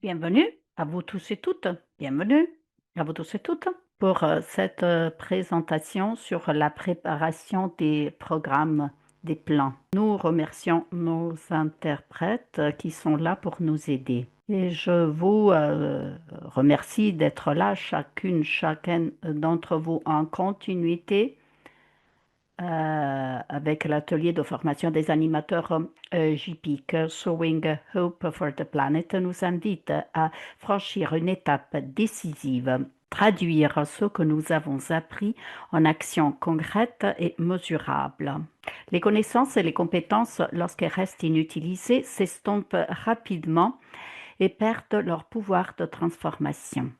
Bienvenue à vous tous et toutes. Bienvenue à vous tous et toutes pour cette présentation sur la préparation des programmes, des plans. Nous remercions nos interprètes qui sont là pour nous aider. Et je vous remercie d'être là, chacun d'entre vous en continuité avec l'atelier de formation des animateurs JPIC, Sowing Hope for the Planet, nous invite à franchir une étape décisive, traduire ce que nous avons appris en actions concrètes et mesurables. Les connaissances et les compétences, lorsqu'elles restent inutilisées, s'estompent rapidement et perdent leur pouvoir de transformation.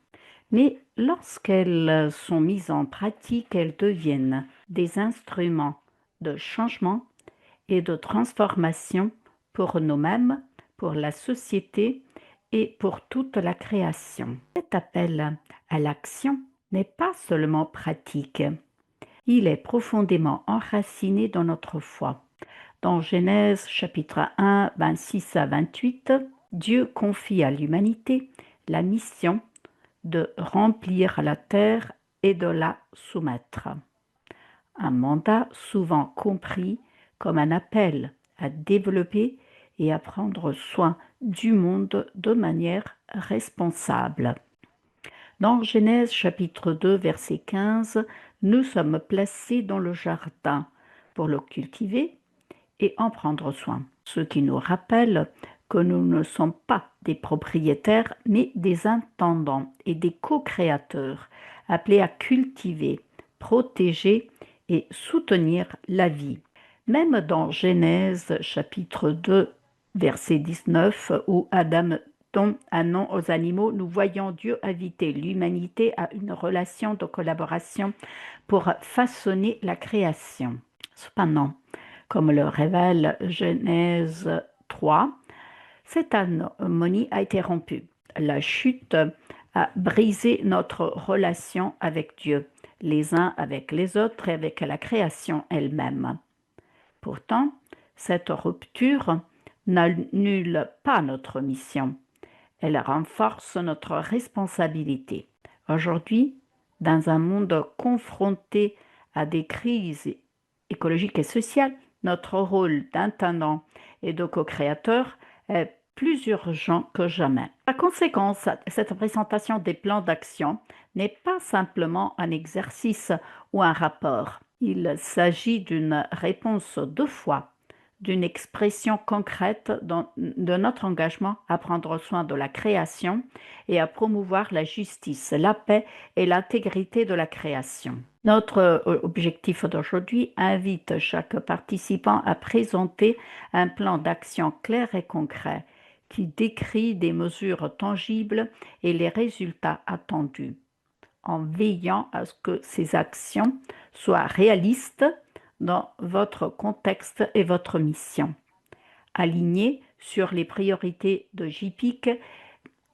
Mais lorsqu'elles sont mises en pratique, elles deviennent des instruments de changement et de transformation pour nous-mêmes, pour la société et pour toute la création. Cet appel à l'action n'est pas seulement pratique, il est profondément enraciné dans notre foi. Dans Genèse chapitre 1, 26 à 28, Dieu confie à l'humanité la mission de remplir la terre et de la soumettre. Un mandat souvent compris comme un appel à développer et à prendre soin du monde de manière responsable. Dans Genèse chapitre 2 verset 15, nous sommes placés dans le jardin pour le cultiver et en prendre soin, ce qui nous rappelle que nous ne sommes pas des propriétaires, mais des intendants et des co-créateurs, appelés à cultiver, protéger et soutenir la vie. Même dans Genèse chapitre 2, verset 19, où Adam donne un nom aux animaux, nous voyons Dieu inviter l'humanité à une relation de collaboration pour façonner la création. Cependant, comme le révèle Genèse 3, cette harmonie a été rompue. La chute a brisé notre relation avec Dieu, les uns avec les autres et avec la création elle-même. Pourtant, cette rupture n'annule pas notre mission. Elle renforce notre responsabilité. Aujourd'hui, dans un monde confronté à des crises écologiques et sociales, notre rôle d'intendant et de co-créateur est plus urgent que jamais. Par conséquent, cette présentation des plans d'action n'est pas simplement un exercice ou un rapport. Il s'agit d'une réponse de foi, d'une expression concrète de notre engagement à prendre soin de la création et à promouvoir la justice, la paix et l'intégrité de la création. Notre objectif d'aujourd'hui invite chaque participant à présenter un plan d'action clair et concret qui décrit des mesures tangibles et les résultats attendus, en veillant à ce que ces actions soient réalistes dans votre contexte et votre mission, alignées sur les priorités de JPIC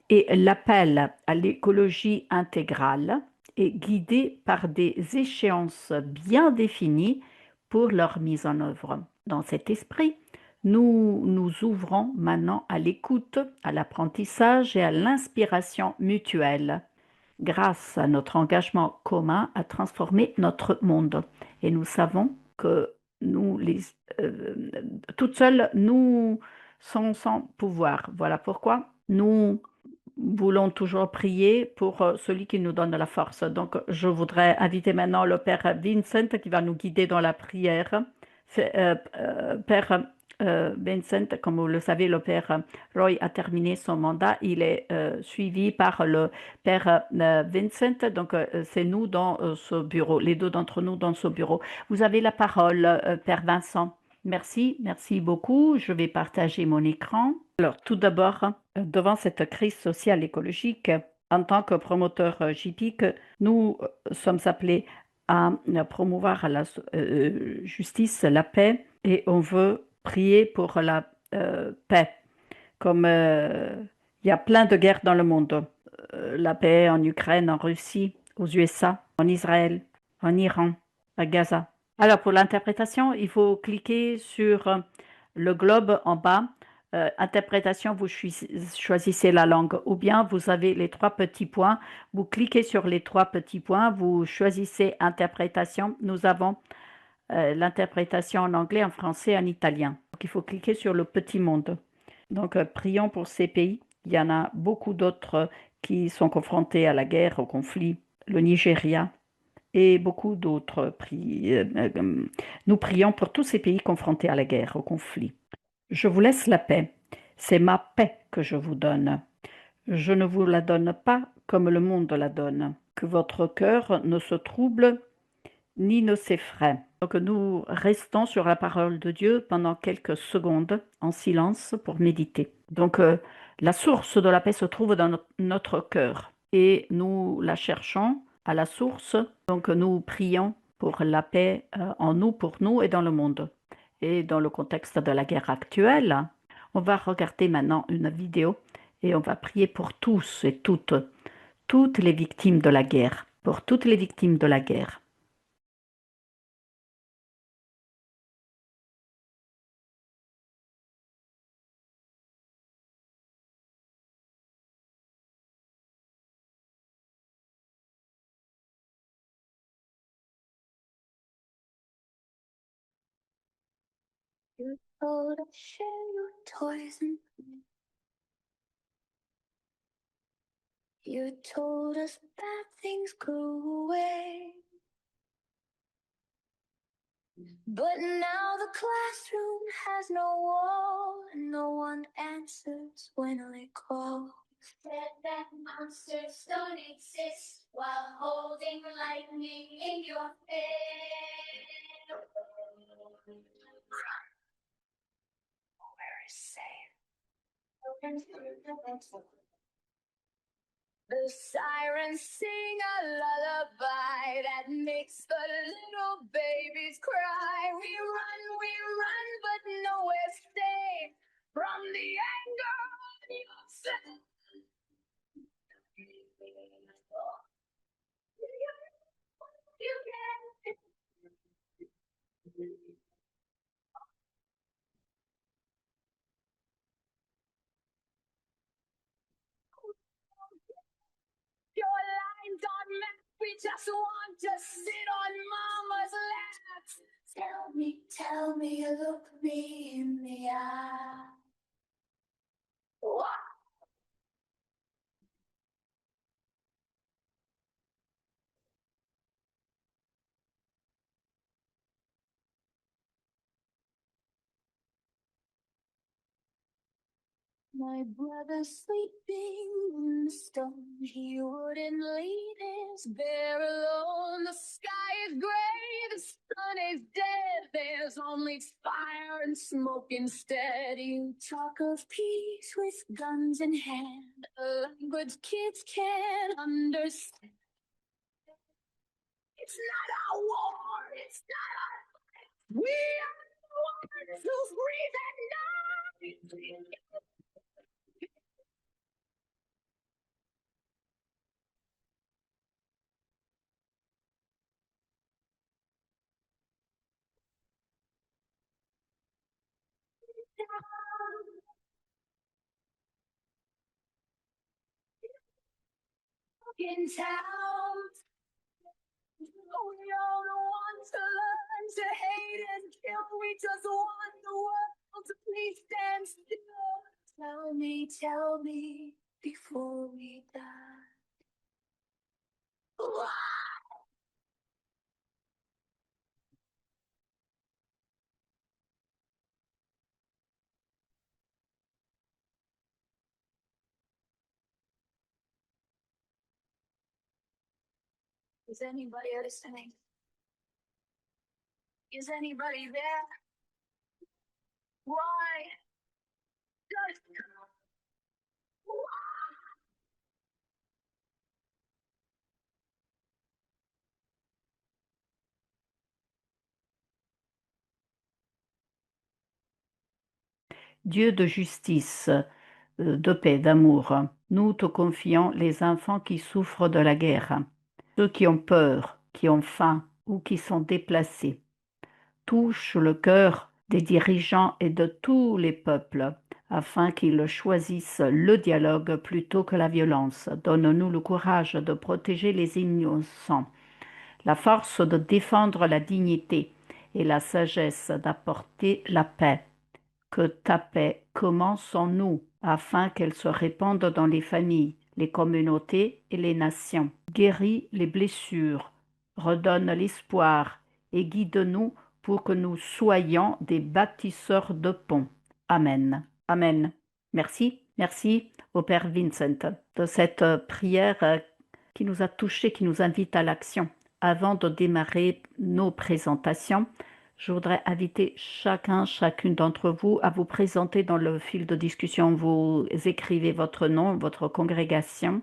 et l'appel à l'écologie intégrale est guidé par des échéances bien définies pour leur mise en œuvre. Dans cet esprit, nous nous ouvrons maintenant à l'écoute, à l'apprentissage et à l'inspiration mutuelle grâce à notre engagement commun à transformer notre monde. Et nous savons que euh, toutes seules, nous sommes sans pouvoir. Voilà pourquoi nous voulons toujours prier pour celui qui nous donne la force. Donc, je voudrais inviter maintenant le Père Vincent qui va nous guider dans la prière. Père Vincent, comme vous le savez, le Père Roy a terminé son mandat. Il est suivi par le Père Vincent. Donc, c'est nous dans ce bureau, les deux d'entre nous dans ce bureau. Vous avez la parole, Père Vincent. Merci, merci beaucoup. Je vais partager mon écran. Alors, tout d'abord, devant cette crise sociale écologique, en tant que promoteur JPIC, nous sommes appelés à promouvoir la justice, la paix, et on veut prier pour la paix. Comme il y a plein de guerres dans le monde, la paix en Ukraine, en Russie, aux USA, en Israël, en Iran, à Gaza. Alors, pour l'interprétation, il faut cliquer sur le globe en bas Interprétation, vous choisissez la langue ou bien vous avez les trois petits points. Vous cliquez sur les trois petits points, vous choisissez interprétation. Nous avons l'interprétation en anglais, en français, en italien. Donc, il faut cliquer sur le petit monde. Donc, prions pour ces pays. Il y en a beaucoup d'autres qui sont confrontés à la guerre, au conflit. Le Nigeria et beaucoup d'autres. Nous prions pour tous ces pays confrontés à la guerre, au conflit. Je vous laisse la paix. C'est ma paix que je vous donne. Je ne vous la donne pas comme le monde la donne. Que votre cœur ne se trouble ni ne s'effraie. Donc nous restons sur la parole de Dieu pendant quelques secondes en silence pour méditer. Donc la source de la paix se trouve dans notre cœur et nous la cherchons à la source. Donc nous prions pour la paix en nous, pour nous et dans le monde. Et dans le contexte de la guerre actuelle, on va regarder maintenant une vidéo et on va prier pour tous et toutes les victimes de la guerre, pour toutes les victimes de la guerre. You told us share your toys and you told us bad things go away. But now the classroom has no wall and no one answers when I call. Said that monsters don't exist while holding lightning in your face. Where is safe? The sirens sing a lullaby that makes the little babies cry. We run, but nowhere safe from the anger of yourself. You can. Your lines are meant, we just want to sit on mama's lap. Tell me, look me in the eye. What? My brother's sleeping in the stone. He wouldn't leave his bear alone. The sky is gray, the sun is dead. There's only fire and smoke instead. You talk of peace with guns in hand, a language kids can't understand. It's not our war, it's not our fight. We are the ones who breathe at night. In town, we don't want to learn to hate and kill. We just want the world to please stand still. Tell me before we die. Is anybody listening? Is anybody there? Why does Dieu de justice, de paix, d'amour, nous te confions les enfants qui souffrent de la guerre, ceux qui ont peur, qui ont faim ou qui sont déplacés. Touche le cœur des dirigeants et de tous les peuples, afin qu'ils choisissent le dialogue plutôt que la violence. Donne-nous le courage de protéger les innocents, la force de défendre la dignité et la sagesse d'apporter la paix. Que ta paix commence en nous, afin qu'elle se répande dans les familles, les communautés et les nations. Guéris les blessures, redonne l'espoir et guide-nous pour que nous soyons des bâtisseurs de ponts. Amen. Amen. Merci, merci au Père Vincent de cette prière qui nous a touchés, qui nous invite à l'action. Avant de démarrer nos présentations, je voudrais inviter chacune d'entre vous à vous présenter dans le fil de discussion. Vous écrivez votre nom, votre congrégation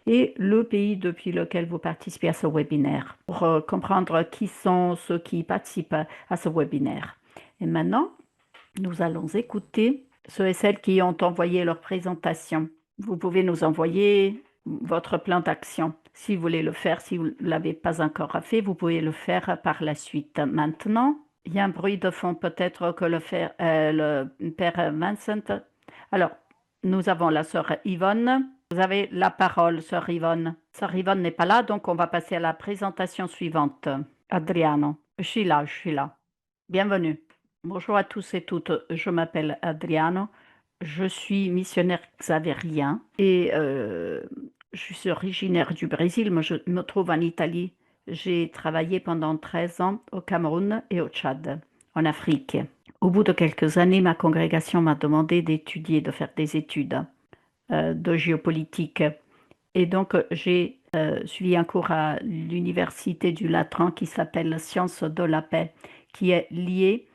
et le pays depuis lequel vous participez à ce webinaire pour comprendre qui sont ceux qui participent à ce webinaire. Et maintenant, nous allons écouter ceux et celles qui ont envoyé leur présentation. Vous pouvez nous envoyer votre plan d'action. Si vous voulez le faire, si vous ne l'avez pas encore fait, vous pouvez le faire par la suite. Maintenant, il y a un bruit de fond, peut-être que le Père Vincent. Alors, nous avons la sœur Yvonne. Vous avez la parole, sœur Yvonne. Sœur Yvonne n'est pas là, donc on va passer à la présentation suivante. Adriano, je suis là. Bienvenue. Bonjour à tous et toutes, je m'appelle Adriano, je suis missionnaire xavérien et je suis originaire du Brésil, mais je me trouve en Italie. J'ai travaillé pendant 13 ans au Cameroun et au Tchad, en Afrique. Au bout de quelques années, ma congrégation m'a demandé d'étudier, de faire des études de géopolitique. Et donc, j'ai suivi un cours à l'Université du Latran qui s'appelle Sciences de la paix, qui est lié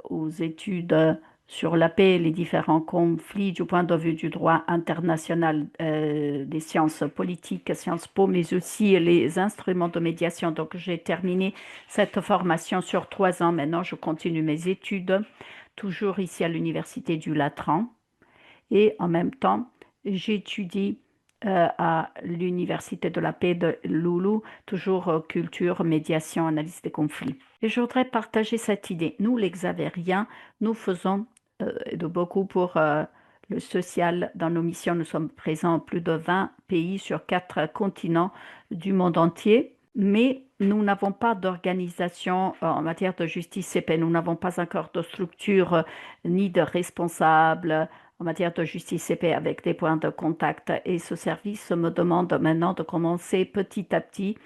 aux études sur la paix et les différents conflits du point de vue du droit international, des sciences politiques, Sciences Po, mais aussi les instruments de médiation. Donc, j'ai terminé cette formation sur 3 ans. Maintenant, je continue mes études, toujours ici à l'Université du Latran. Et en même temps, j'étudie à l'Université de la paix de Loulou, toujours culture, médiation, analyse des conflits. Et je voudrais partager cette idée. Nous, les Xavériens, nous faisons de beaucoup pour le social dans nos missions. Nous sommes présents en plus de 20 pays sur 4 continents du monde entier. Mais nous n'avons pas d'organisation en matière de justice et paix. Nous n'avons pas encore de structure ni de responsables en matière de justice et paix avec des points de contact. Et ce service me demande maintenant de commencer petit à petit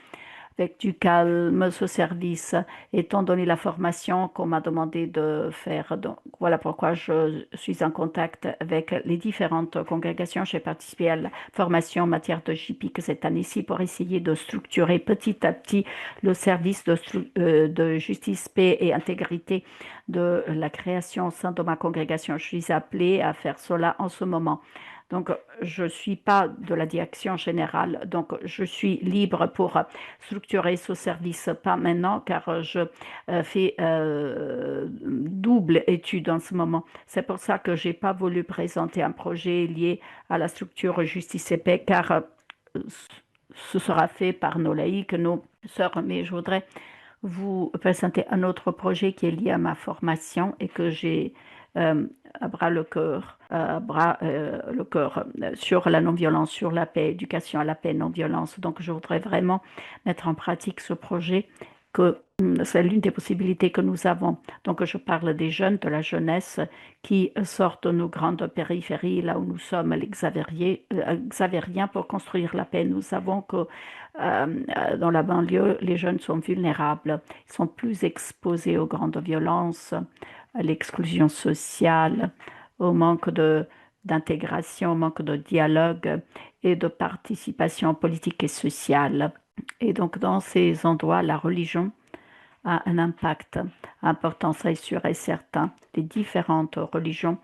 avec du calme ce service, étant donné la formation qu'on m'a demandé de faire. Donc, voilà pourquoi je suis en contact avec les différentes congrégations. J'ai participé à la formation en matière de JPIC cette année-ci pour essayer de structurer petit à petit le service de justice, paix et intégrité de la création au sein de ma congrégation. Je suis appelée à faire cela en ce moment. Donc, je ne suis pas de la direction générale, donc je suis libre pour structurer ce service, pas maintenant, car je fais double étude en ce moment. C'est pour ça que je n'ai pas voulu présenter un projet lié à la structure justice et paix, car ce sera fait par nos laïcs, nos sœurs, mais je voudrais vous présenter un autre projet qui est lié à ma formation et que j'ai à bras le cœur sur la non-violence, sur la paix, éducation à la paix, non-violence. Donc, je voudrais vraiment mettre en pratique ce projet, que c'est l'une des possibilités que nous avons. Donc, je parle des jeunes, de la jeunesse qui sortent de nos grandes périphéries, là où nous sommes, les Xavériens, pour construire la paix. Nous savons que dans la banlieue, les jeunes sont vulnérables, ils sont plus exposés aux grandes violences, à l'exclusion sociale, au manque d'intégration, au manque de dialogue et de participation politique et sociale. Et donc, dans ces endroits, la religion a un impact important, ça est sûr et certain. Les différentes religions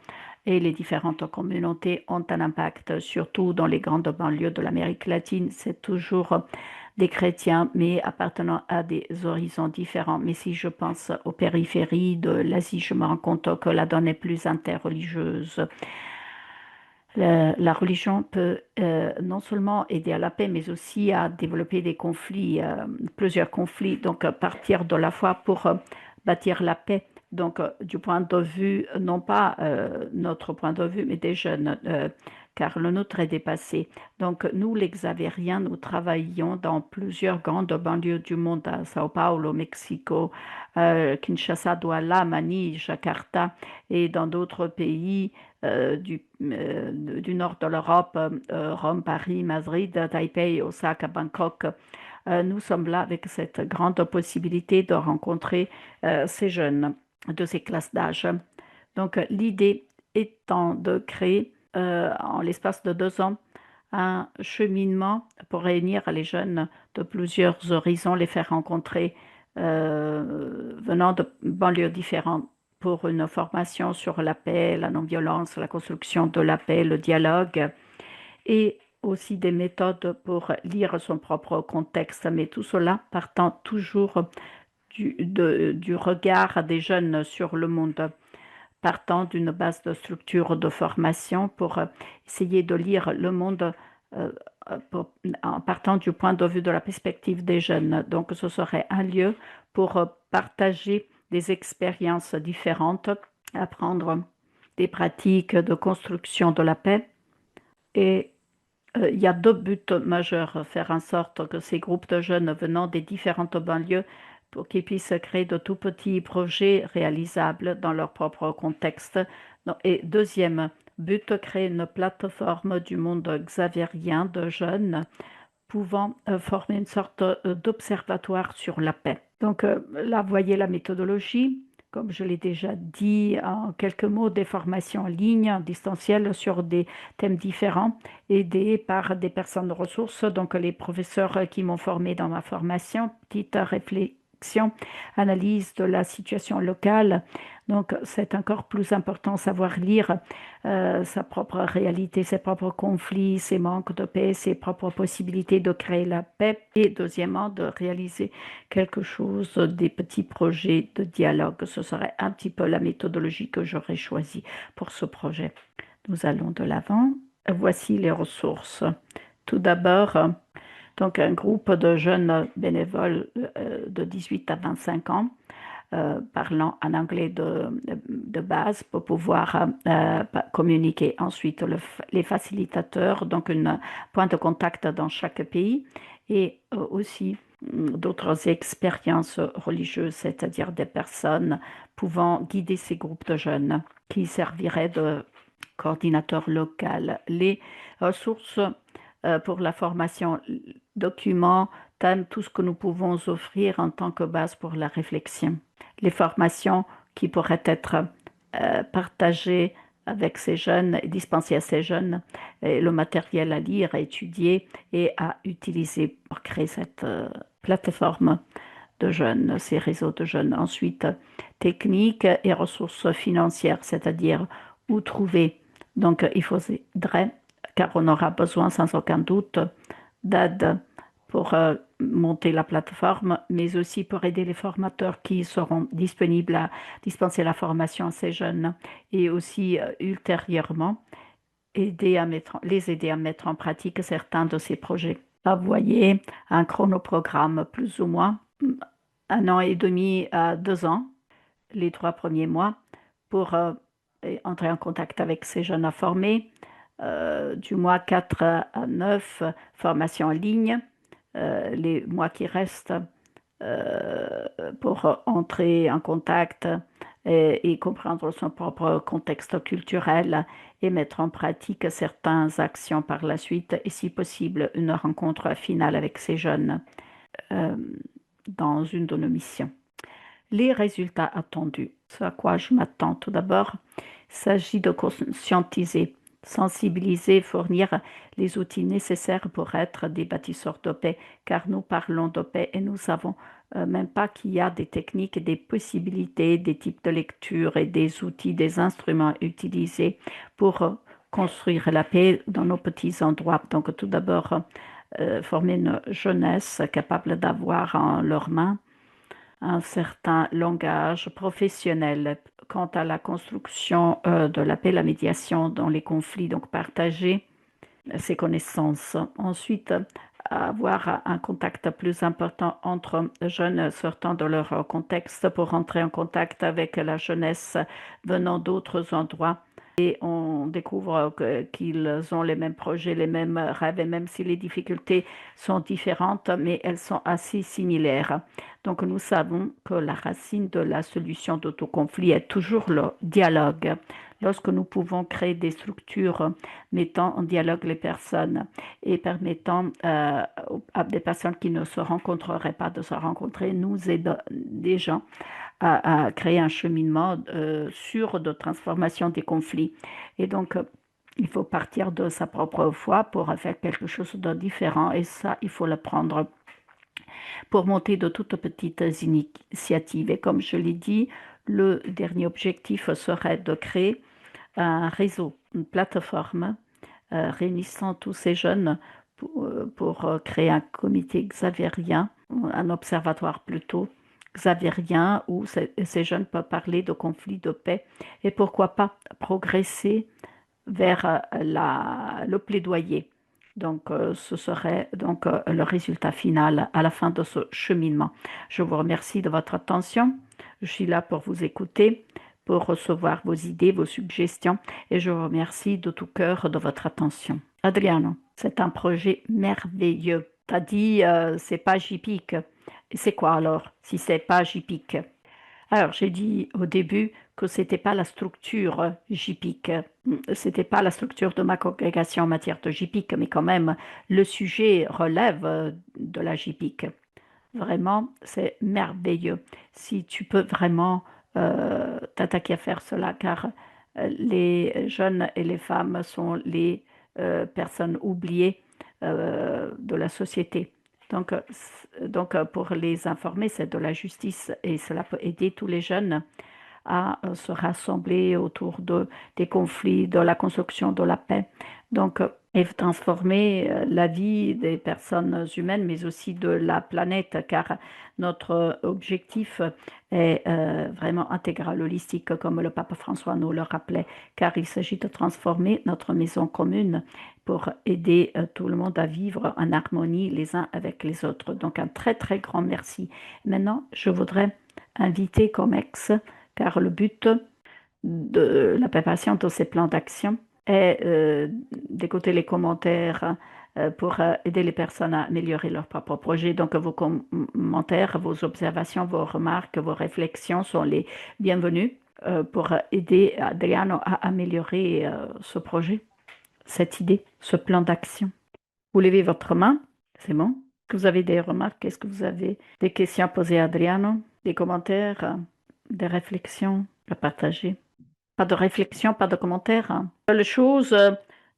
et les différentes communautés ont un impact, surtout dans les grandes banlieues de l'Amérique latine. C'est toujours des chrétiens, mais appartenant à des horizons différents. Mais si je pense aux périphéries de l'Asie, je me rends compte que la donne est plus interreligieuse. La religion peut non seulement aider à la paix, mais aussi à développer des conflits, plusieurs conflits. Donc, partir de la foi pour bâtir la paix Donc, du point de vue, non pas notre point de vue, mais des jeunes, car le nôtre est dépassé. Donc, nous, les Xavériens, nous travaillons dans plusieurs grandes banlieues du monde, à Sao Paulo, Mexico, Kinshasa, Douala, Manille, Jakarta, et dans d'autres pays du nord de l'Europe, Rome, Paris, Madrid, Taipei, Osaka, Bangkok. Nous sommes là avec cette grande possibilité de rencontrer ces jeunes de ces classes d'âge. Donc, l'idée étant de créer en l'espace de 2 ans un cheminement pour réunir les jeunes de plusieurs horizons, les faire rencontrer venant de banlieues différentes pour une formation sur la paix, la non-violence, la construction de la paix, le dialogue et aussi des méthodes pour lire son propre contexte, mais tout cela partant toujours du regard des jeunes sur le monde, partant d'une base de structure de formation pour essayer de lire le monde euh, en partant du point de vue de la perspective des jeunes. Donc ce serait un lieu pour partager des expériences différentes, apprendre des pratiques de construction de la paix. Et il y a 2 buts majeurs, faire en sorte que ces groupes de jeunes venant des différentes banlieues pour qu'ils puissent créer de tout petits projets réalisables dans leur propre contexte. Et deuxième but, créer une plateforme du monde xavérien de jeunes pouvant former une sorte d'observatoire sur la paix. Donc là, vous voyez la méthodologie. Comme je l'ai déjà dit, en quelques mots, des formations en ligne, en distanciel sur des thèmes différents, aidés par des personnes ressources, donc les professeurs qui m'ont formé dans ma formation, petite réflexion, analyse de la situation locale. Donc c'est encore plus important savoir lire sa propre réalité, ses propres conflits, ses manques de paix, ses propres possibilités de créer la paix et deuxièmement de réaliser quelque chose, des petits projets de dialogue. Ce serait un petit peu la méthodologie que j'aurais choisie pour ce projet. Nous allons de l'avant. Voici les ressources. Tout d'abord, donc un groupe de jeunes bénévoles de 18 à 25 ans parlant en anglais de base pour pouvoir communiquer. Ensuite, les facilitateurs, donc un point de contact dans chaque pays et aussi d'autres expériences religieuses, c'est-à-dire des personnes pouvant guider ces groupes de jeunes qui serviraient de coordinateur local. Les ressources pour la formation, documents, thèmes, tout ce que nous pouvons offrir en tant que base pour la réflexion. Les formations qui pourraient être partagées avec ces jeunes, dispensées à ces jeunes, et le matériel à lire, à étudier et à utiliser pour créer cette plateforme de jeunes, ces réseaux de jeunes. Ensuite, techniques et ressources financières, c'est-à-dire où trouver. Donc, il faudrait, car on aura besoin sans aucun doute d'aide pour monter la plateforme, mais aussi pour aider les formateurs qui seront disponibles à dispenser la formation à ces jeunes et aussi ultérieurement les aider à mettre en pratique certains de ces projets. Là, vous voyez un chronoprogramme plus ou moins 1 an et demi à 2 ans, les 3 premiers mois, pour entrer en contact avec ces jeunes à former. Du mois 4 à 9, formation en ligne. Les mois qui restent pour entrer en contact et comprendre son propre contexte culturel et mettre en pratique certaines actions par la suite et si possible une rencontre finale avec ces jeunes euh, dans une de nos missions. Les résultats attendus. Ce à quoi je m'attends tout d'abord, il s'agit de conscientiser, sensibiliser, fournir les outils nécessaires pour être des bâtisseurs de paix, car nous parlons de paix et nous savons même pas qu'il y a des techniques, des possibilités, des types de lecture et des outils, des instruments utilisés pour construire la paix dans nos petits endroits. Donc tout d'abord, former une jeunesse capable d'avoir en leurs mains un certain langage professionnel quant à la construction de la paix, la médiation dans les conflits, donc partager ses connaissances. Ensuite, avoir un contact plus important entre jeunes sortant de leur contexte pour entrer en contact avec la jeunesse venant d'autres endroits. Et on découvre qu'ils ont les mêmes projets, les mêmes rêves, et même si les difficultés sont différentes, mais elles sont assez similaires. Donc nous savons que la racine de la solution de tout conflit est toujours le dialogue. Lorsque nous pouvons créer des structures mettant en dialogue les personnes et permettant à des personnes qui ne se rencontreraient pas de se rencontrer, nous aidons des gens à créer un cheminement sûr de transformation des conflits. Et donc, il faut partir de sa propre foi pour faire quelque chose de différent. Et ça, il faut le prendre pour monter de toutes petites initiatives. Et comme je l'ai dit, le dernier objectif serait de créer un réseau, une plateforme réunissant tous ces jeunes pour créer un comité xavérien, un observatoire plutôt xavérien où ces jeunes peuvent parler de conflits, de paix et pourquoi pas progresser vers le plaidoyer. Donc, ce serait donc le résultat final à la fin de ce cheminement. Je vous remercie de votre attention. Je suis là pour vous écouter, pour recevoir vos idées, vos suggestions et je vous remercie de tout cœur de votre attention. Adriano, c'est un projet merveilleux. Tu as dit c'est pas JPIC. C'est quoi alors si c'est pas JPIC? Alors, j'ai dit au début que c'était pas la structure JPIC, c'était pas la structure de ma congrégation en matière de JPIC, mais quand même, le sujet relève de la JPIC. Vraiment, c'est merveilleux. Si tu peux vraiment t'attaquer à faire cela, car les jeunes et les femmes sont les personnes oubliées de la société. Donc, pour les informer, c'est de la justice et cela peut aider tous les jeunes à se rassembler autour des conflits, de la construction de la paix. Donc, et transformer la vie des personnes humaines, mais aussi de la planète, car notre objectif est vraiment intégral, holistique, comme le pape François nous le rappelait, car il s'agit de transformer notre maison commune pour aider tout le monde à vivre en harmonie les uns avec les autres. Donc, un très, très grand merci. Maintenant, je voudrais inviter COMEX, car le but de la préparation de ces plans d'action est d'écouter les commentaires pour aider les personnes à améliorer leur propre projet. Donc, vos commentaires, vos observations, vos remarques, vos réflexions sont les bienvenus pour aider Adriano à améliorer ce projet, cette idée, ce plan d'action. Vous levez votre main, c'est bon? Est-ce que vous avez des remarques? Est-ce que vous avez des questions à poser à Adriano? Des commentaires, des réflexions à partager? Pas de réflexion, pas de commentaires. Seule chose,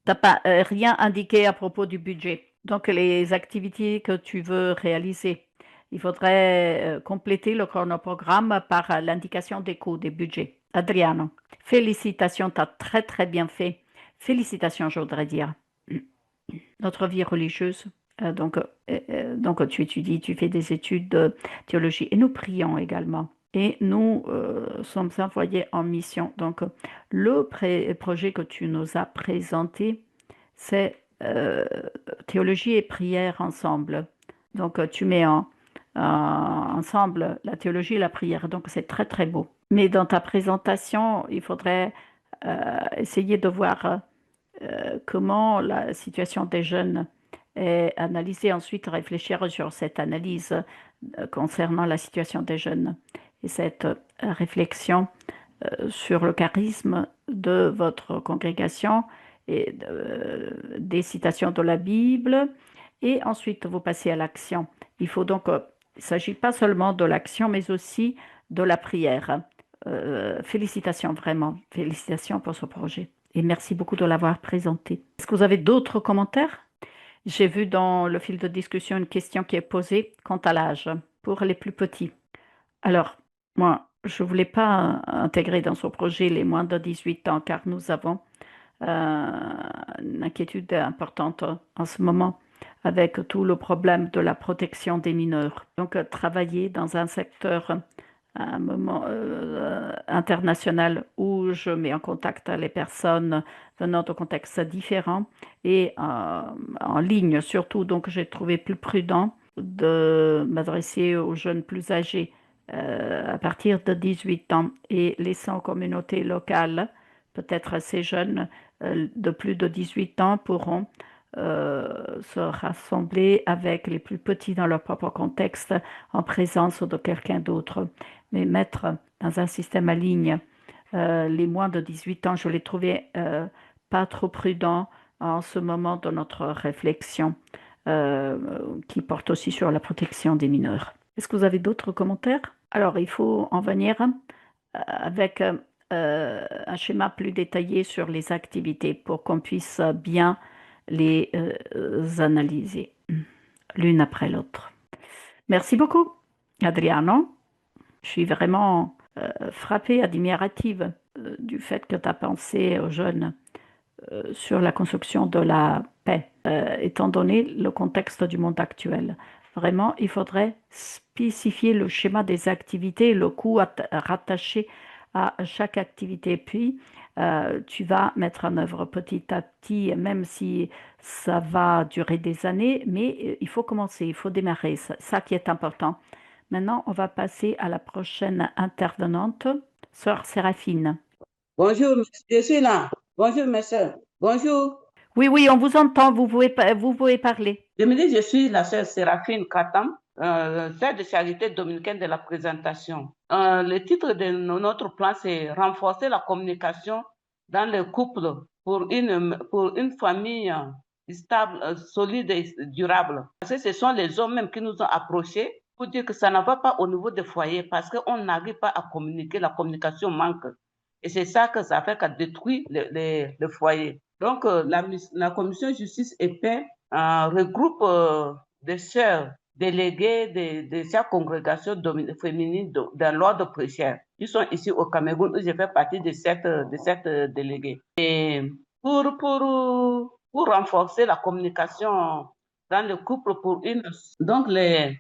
t'as pas rien indiqué à propos du budget. Donc, les activités que tu veux réaliser, il faudrait compléter le chronoprogramme par l'indication des coûts, des budgets. Adriano, félicitations, tu as très très bien fait. Félicitations, je voudrais dire. Notre vie religieuse, donc tu étudies, tu fais des études de théologie et nous prions également. Et nous sommes envoyés en mission. Donc, le projet que tu nous as présenté, c'est théologie et prière ensemble. Donc, tu mets ensemble la théologie et la prière. Donc, c'est très, très beau. Mais dans ta présentation, il faudrait essayer de voir comment la situation des jeunes est analysée, ensuite réfléchir sur cette analyse concernant la situation des jeunes et cette réflexion sur le charisme de votre congrégation et des citations de la Bible et ensuite vous passez à l'action. Il faut donc, il ne s'agit pas seulement de l'action mais aussi de la prière. Félicitations vraiment, félicitations pour ce projet et merci beaucoup de l'avoir présenté. Est-ce que vous avez d'autres commentaires? J'ai vu dans le fil de discussion une question qui est posée quant à l'âge pour les plus petits. Alors, moi, je ne voulais pas intégrer dans ce projet les moins de 18 ans car nous avons une inquiétude importante en ce moment avec tout le problème de la protection des mineurs. Donc, travailler dans un secteur un moment international où je mets en contact les personnes venant de contextes différents et en ligne surtout. Donc, j'ai trouvé plus prudent de m'adresser aux jeunes plus âgés à partir de 18 ans et laissant aux communautés locales, peut-être ces jeunes de plus de 18 ans pourront se rassembler avec les plus petits dans leur propre contexte en présence de quelqu'un d'autre. Mais mettre dans un système à ligne les moins de 18 ans, je l'ai trouvé pas trop prudent en ce moment de notre réflexion euh, qui porte aussi sur la protection des mineurs. Est-ce que vous avez d'autres commentaires? Alors, il faut en venir avec un schéma plus détaillé sur les activités pour qu'on puisse bien les analyser l'une après l'autre. Merci beaucoup, Adriano. Je suis vraiment frappée, admirative du fait que tu as pensé aux jeunes sur la construction de la paix, étant donné le contexte du monde actuel. Vraiment, il faudrait spécifier le schéma des activités, le coût rattaché à chaque activité. Puis, tu vas mettre en œuvre petit à petit, même si ça va durer des années, mais il faut commencer, il faut démarrer, ça qui est important. Maintenant, on va passer à la prochaine intervenante, Sœur Séraphine. Bonjour, je suis là. Bonjour, mes soeurs. Bonjour. Oui, oui, on vous entend, vous pouvez parler. Je me dis, je suis la sœur Séraphine Katam, sœur de charité dominicaine de la présentation. Le titre de notre plan, c'est renforcer la communication dans le couple pour une famille stable, solide et durable. Parce que ce sont les hommes même qui nous ont approchés pour dire que ça ne va pas au niveau des foyers parce qu'on n'arrive pas à communiquer, la communication manque. Et c'est ça que ça fait qu'à détruire le foyer. Donc, la commission justice et paix regroupe des sœurs déléguées de chaque congrégation féminine dans l'ordre prêcheur. Ils sont ici au Cameroun où je fais partie de cette déléguée. Et pour renforcer la communication dans le couple donc les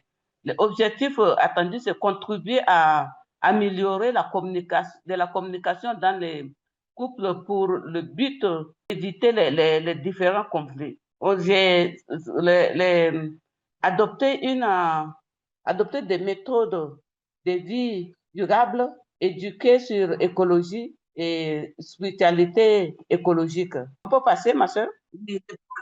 objectifs attendus, c'est contribuer à améliorer la communication dans les couples pour le but d'éviter les différents conflits. J'ai adopté adopté des méthodes de vie durable, éduquées sur écologie et spiritualité écologique. On peut passer, ma soeur?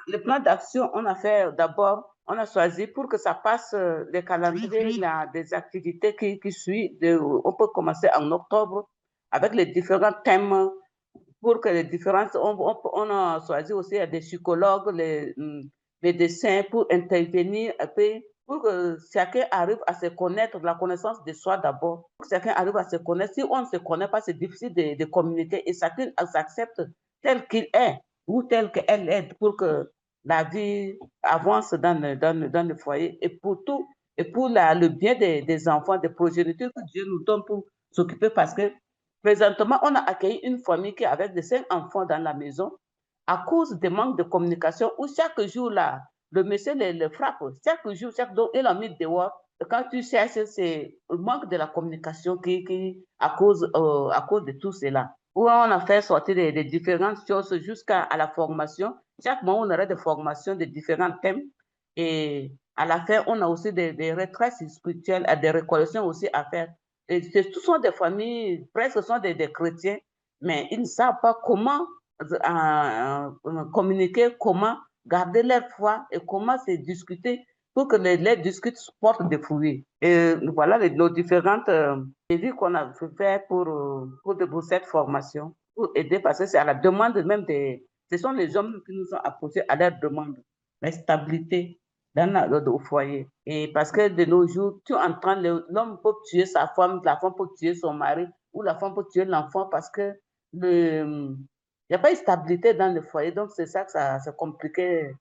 Le plan d'action, on a fait d'abord, on a choisi pour que ça passe le calendrier, il y a des activités qui suivent. On peut commencer en octobre avec les différents thèmes pour que les différences, on a choisi aussi des psychologues, les médecins pour intervenir un peu, pour que chacun arrive à se connaître, la connaissance de soi d'abord, pour que chacun arrive à se connaître. Si on ne se connaît pas, c'est difficile de communiquer et chacun s'accepte tel qu'il est ou tel qu'elle est pour que la vie avance dans le foyer et pour tout, et pour le bien des enfants, des progénitures que Dieu nous donne pour s'occuper parce que présentement, on a accueilli une famille qui avait de 5 enfants dans la maison à cause des manques de communication où chaque jour, là, le monsieur le frappe. Chaque jour, jour, il a mis dehors. Quand tu cherches, c'est le manque de la communication à cause de tout cela. Où on a fait sortir des différentes choses jusqu'à la formation. Chaque mois, on aurait des formations de différents thèmes. Et à la fin, on a aussi des retraites spirituelles, des récollections aussi à faire. Et ce sont des familles, presque ce sont des chrétiens, mais ils ne savent pas comment communiquer, comment garder leur foi et comment se discuter pour que les discutes portent des fruits. Et voilà nos différentes défis qu'on a fait pour cette formation, pour aider, parce que c'est à la demande même ce sont les hommes qui nous ont approchés à leur demande, la stabilité au foyer. Et parce que de nos jours, tu entends l'homme peut tuer sa femme, la femme peut tuer son mari, ou la femme peut tuer l'enfant parce que il n'y a pas de stabilité dans le foyer. Donc, c'est ça que c'est compliqué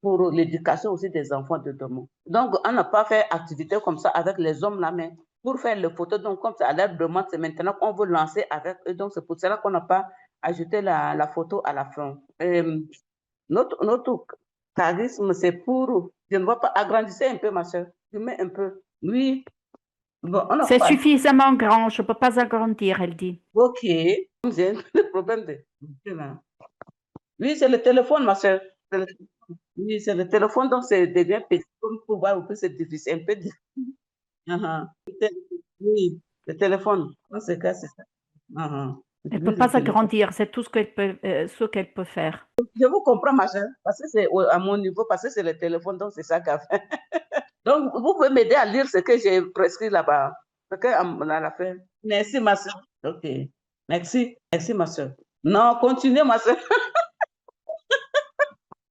pour l'éducation aussi des enfants de demain. Donc, on n'a pas fait activité comme ça avec les hommes là, mais pour faire les photos, donc comme ça, à leur demande, c'est maintenant qu'on veut lancer avec eux. Donc, c'est pour cela qu'on n'a pas ajouté la photo à la fin. Notre charisme, c'est pour, je ne vois pas, agrandissez un peu, ma soeur, je mets un peu. Oui, Bon, on n'a C'est pas. suffisamment grand, je ne peux pas agrandir, elle dit. Ok. J'ai le problème de. Oui, c'est le téléphone, ma soeur. Oui, c'est le téléphone, donc c'est devient petit. Comme pour voir un peu, c'est difficile. Un peu difficile. Uh-huh. Oui, le téléphone. Dans ce cas, c'est ça. Uh-huh. Elle ne peut J'utilise le pas téléphone. agrandir, c'est tout ce qu'elle peut faire. Je vous comprends, ma soeur, parce que c'est à mon niveau, parce que c'est le téléphone, donc c'est ça qu'a fait. Donc, vous pouvez m'aider à lire ce que j'ai prescrit là-bas. Ce qu'on a fait. Merci, ma soeur. OK. Merci. Merci, ma soeur. Non, continuez, ma soeur.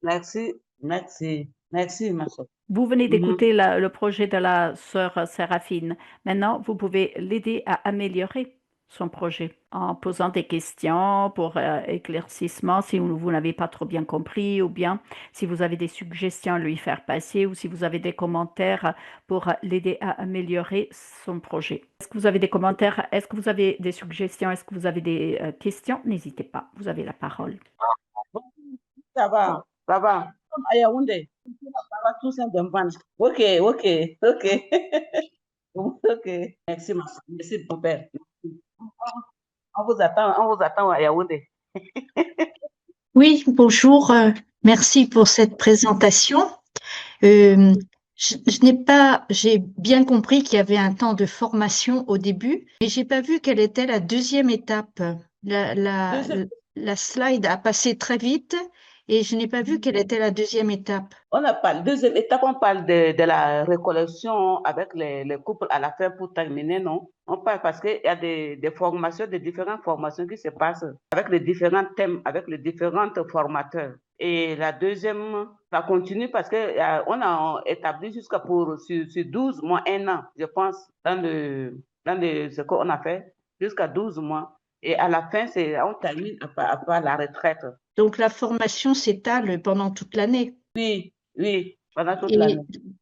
Merci. Merci. Merci, ma soeur. Vous venez Mhm. d'écouter le projet de la sœur Séraphine. Maintenant, vous pouvez l'aider à améliorer son projet en posant des questions pour éclaircissement si vous n'avez pas trop bien compris ou bien si vous avez des suggestions à lui faire passer ou si vous avez des commentaires pour l'aider à améliorer son projet. Est-ce que vous avez des commentaires? Est-ce que vous avez des suggestions? Est-ce que vous avez des questions? N'hésitez pas, vous avez la parole. Bon, ça va. Ça va. Comme à Yaoundé. Ça va tout simplement. OK, OK, OK. OK. Merci, ma soeur. Merci, mon père. On vous attend à Yaoundé. Oui, bonjour. Merci pour cette présentation. Euh, je n'ai pas, j'ai bien compris qu'il y avait un temps de formation au début, mais j'ai pas vu quelle était la deuxième étape. La, la, Deuxième. la slide a passé très vite et je n'ai pas vu quelle était la deuxième étape. On a parlé, deuxième étape, on parle de la récollection avec les couples à la fin pour terminer, non? On parle parce qu'il y a des formations, des différentes formations qui se passent avec les différents thèmes, avec les différents formateurs. Et la deuxième, ça continue parce que on a établi jusqu'à sur 12 mois, un an, je pense, ce qu'on a fait, jusqu'à 12 mois. Et à la fin, on termine à la retraite. Donc la formation s'étale pendant toute l'année. Oui, oui, pendant toute Et l'année.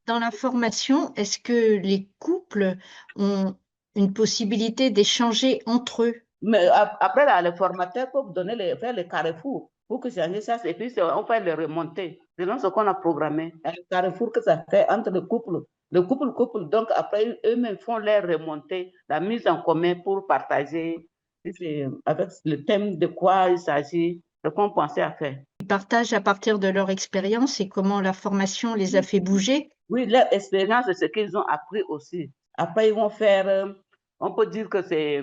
dans la formation, est-ce que les couples ont une possibilité d'échanger entre eux? Mais après, là, le formateur peut vous donner faire les carrefours pour que changer ça. Et puis, on fait les remontées. Selon ce qu'on a programmé. Le carrefour que ça fait entre le couple. Le couple. Donc, après, eux-mêmes font les remontées, la mise en commun pour partager avec le thème de quoi il s'agit, ce qu'on pensait à faire. Ils partagent à partir de leur expérience et comment la formation les a fait bouger. Oui, leur expérience, c'est ce qu'ils ont appris aussi. Après, ils vont faire, on peut dire que c'est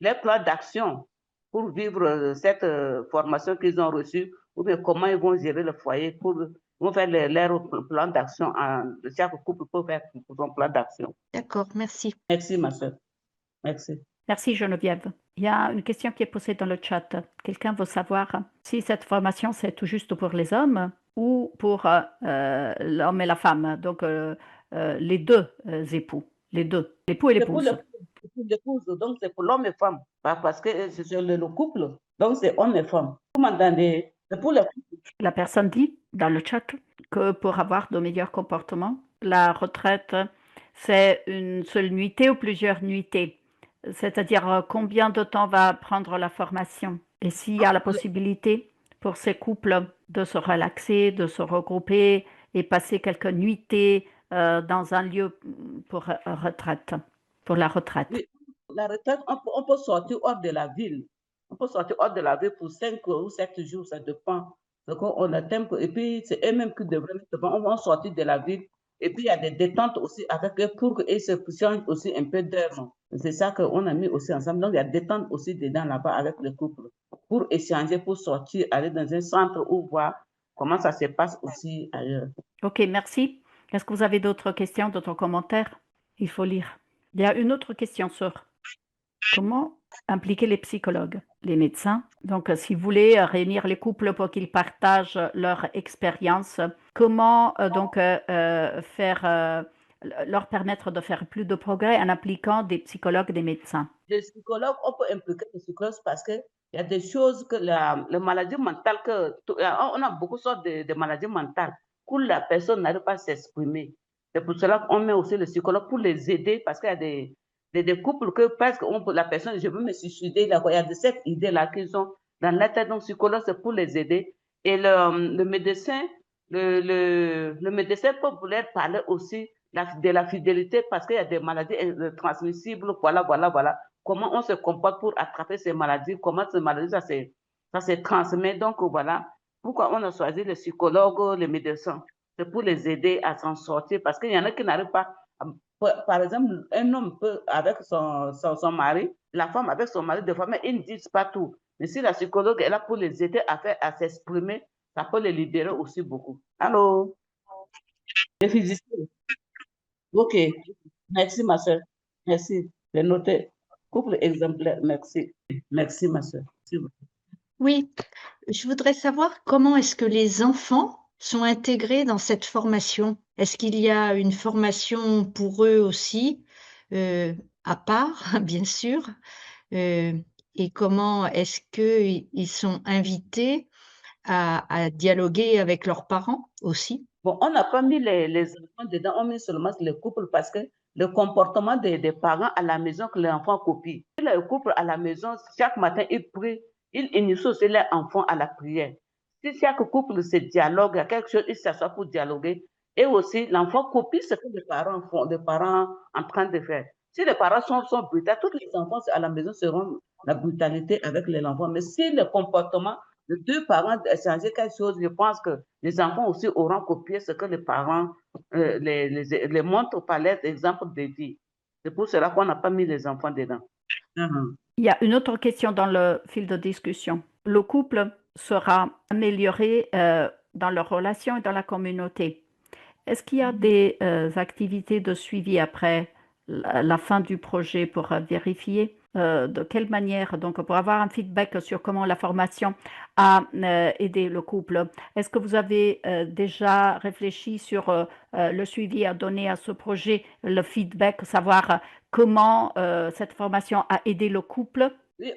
leur plan d'action pour vivre cette formation qu'ils ont reçue, ou bien comment ils vont gérer le foyer ils vont faire leur plan d'action. Chaque couple peut faire son plan d'action. D'accord, merci. Merci, ma soeur. Merci. Merci Geneviève. Il y a une question qui est posée dans le chat. Quelqu'un veut savoir si cette formation c'est tout juste pour les hommes ou pour l'homme et la femme, donc les deux époux, les deux, l'époux et C'est pour l'épouse. l'épouse, donc c'est pour l'homme et femme, parce que c'est le couple, donc c'est homme et femme. Vous m'entendez? C'est pour le couple. La personne dit dans le chat que pour avoir de meilleurs comportements, la retraite, c'est une seule nuitée ou plusieurs nuitées. C'est-à-dire combien de temps va prendre la formation. Et s'il y a la possibilité pour ces couples de se relaxer, de se regrouper et passer quelques nuitées dans un lieu pour retraite, pour la retraite. Oui, la retraite, on peut sortir hors de la ville. On peut sortir hors de la ville pour 5 ou 7 jours, ça dépend. Donc, on a tempo. Et puis, c'est eux-mêmes qui devraient on va sortir de la ville. Et puis, il y a des détentes aussi avec eux pour qu'ils se changent aussi un peu d'heure. C'est ça qu'on a mis aussi ensemble. Donc, il y a des détentes aussi dedans là-bas avec le couple pour échanger, pour sortir, aller dans un centre ou voir comment ça se passe aussi ailleurs. Ok, merci. Est-ce que vous avez d'autres questions, d'autres commentaires? Il faut lire. Il y a une autre question sur comment impliquer les psychologues, les médecins. Donc, si vous voulez réunir les couples pour qu'ils partagent leur expérience, comment leur permettre de faire plus de progrès en impliquant des psychologues, des médecins. Les psychologues, on peut impliquer les psychologues parce qu'il y a des choses que la maladie mentale, on a beaucoup de sortes de maladies mentales où la personne n'arrive pas à s'exprimer. C'est pour cela qu'on met aussi le psychologue pour les aider parce qu'il y a des couples que presque la personne, je veux me suicider, il y a de cette idée-là qu'ils ont dans la tête. Donc, psychologue, c'est pour les aider. Et le médecin, le médecin peut vouloir parler aussi de la fidélité parce qu'il y a des maladies transmissibles, voilà. Comment on se comporte pour attraper ces maladies, comment ces maladies, ça se transmet. Donc, voilà pourquoi on a choisi les psychologues, les médecins. C'est pour les aider à s'en sortir parce qu'il y en a qui n'arrivent pas. Par exemple, un homme peut, avec son mari, la femme avec son mari, des fois, mais ils ne disent pas tout. Mais si la psychologue est là pour les aider à s'exprimer, ça peut les libérer aussi beaucoup. Allô? Les physiciens. Ok. Merci, ma soeur. Merci. J'ai noté. Couple exemplaire. Merci. Merci, ma soeur. Merci. Oui, je voudrais savoir comment est-ce que les enfants sont intégrés dans cette formation? Est-ce qu'il y a une formation pour eux aussi, à part, bien sûr? Euh, et comment est-ce qu'ils sont invités à dialoguer avec leurs parents aussi? Bon, on n'a pas mis les enfants dedans, on met seulement les couples parce que le comportement des parents à la maison que les enfants copient. Le couple à la maison, chaque matin, ils prient, ils initient aussi les enfants à la prière. Si chaque couple se dialogue, il y a quelque chose, ils s'assoient pour dialoguer. Et aussi, l'enfant copie ce que les parents font, les parents en train de faire. Si les parents sont brutaux, tous les enfants à la maison seront la brutalité avec les enfants. Mais si le comportement de deux parents changer quelque chose, je pense que les enfants aussi auront copié ce que les parents les montrent par les exemples de vie. C'est pour cela qu'on n'a pas mis les enfants dedans. Il y a une autre question dans le fil de discussion. Le couple sera amélioré dans leur relation et dans la communauté. Est-ce qu'il y a des activités de suivi après la fin du projet pour vérifier de quelle manière, donc pour avoir un feedback sur comment la formation a aidé le couple? Est-ce que vous avez déjà réfléchi sur le suivi à donner à ce projet, le feedback, savoir comment cette formation a aidé le couple? Oui,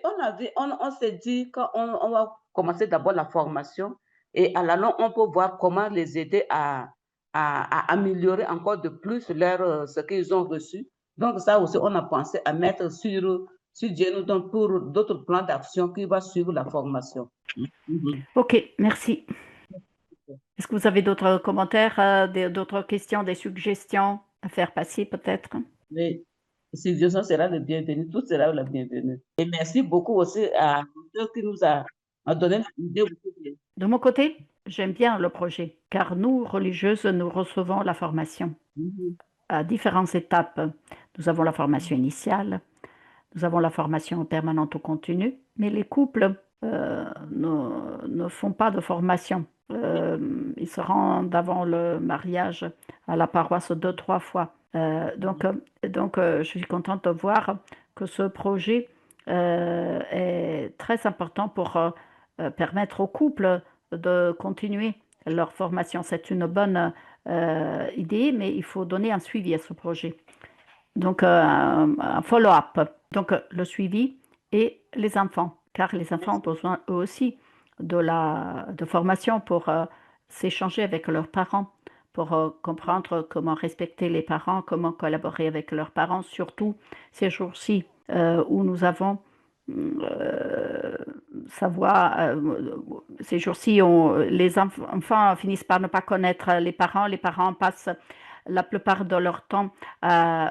on s'est dit qu'on va commencer d'abord la formation et à la longue, on peut voir comment les aider à améliorer encore de plus ce qu'ils ont reçu. Donc, ça aussi, on a pensé à mettre sur Dieu nous donne pour d'autres plans d'action qui vont suivre la formation. Ok, merci. Est-ce que vous avez d'autres commentaires, d'autres questions, des suggestions à faire passer peut-être? Les suggestions sera le bienvenu, tout sera le bienvenu. Et merci beaucoup aussi à ceux qui nous a donné l'idée. De mon côté, j'aime bien le projet, car nous, religieuses, nous recevons la formation à différentes étapes. Nous avons la formation initiale, nous avons la formation permanente ou continue, mais les couples ne font pas de formation. Ils se rendent avant le mariage à la paroisse 2-3 fois. Donc, je suis contente de voir que ce projet est très important pour permettre aux couples de continuer leur formation. C'est une bonne idée, mais il faut donner un suivi à ce projet. Donc, un follow-up. Donc, le suivi et les enfants, car les enfants ont besoin eux aussi de formation pour s'échanger avec leurs parents, pour comprendre comment respecter les parents, comment collaborer avec leurs parents, surtout ces jours-ci où nous avons ces jours-ci, les enfants finissent par ne pas connaître les parents passent la plupart de leur temps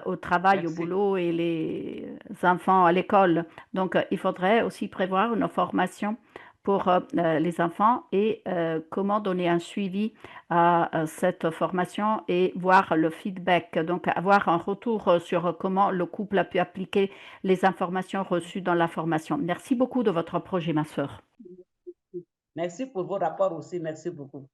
au travail, Merci. au boulot et les enfants à l'école. Donc, il faudrait aussi prévoir une formation pour les enfants et comment donner un suivi à cette formation et voir le feedback. Donc, avoir un retour sur comment le couple a pu appliquer les informations reçues dans la formation. Merci beaucoup de votre projet, ma sœur. Merci pour vos rapports aussi. Merci beaucoup.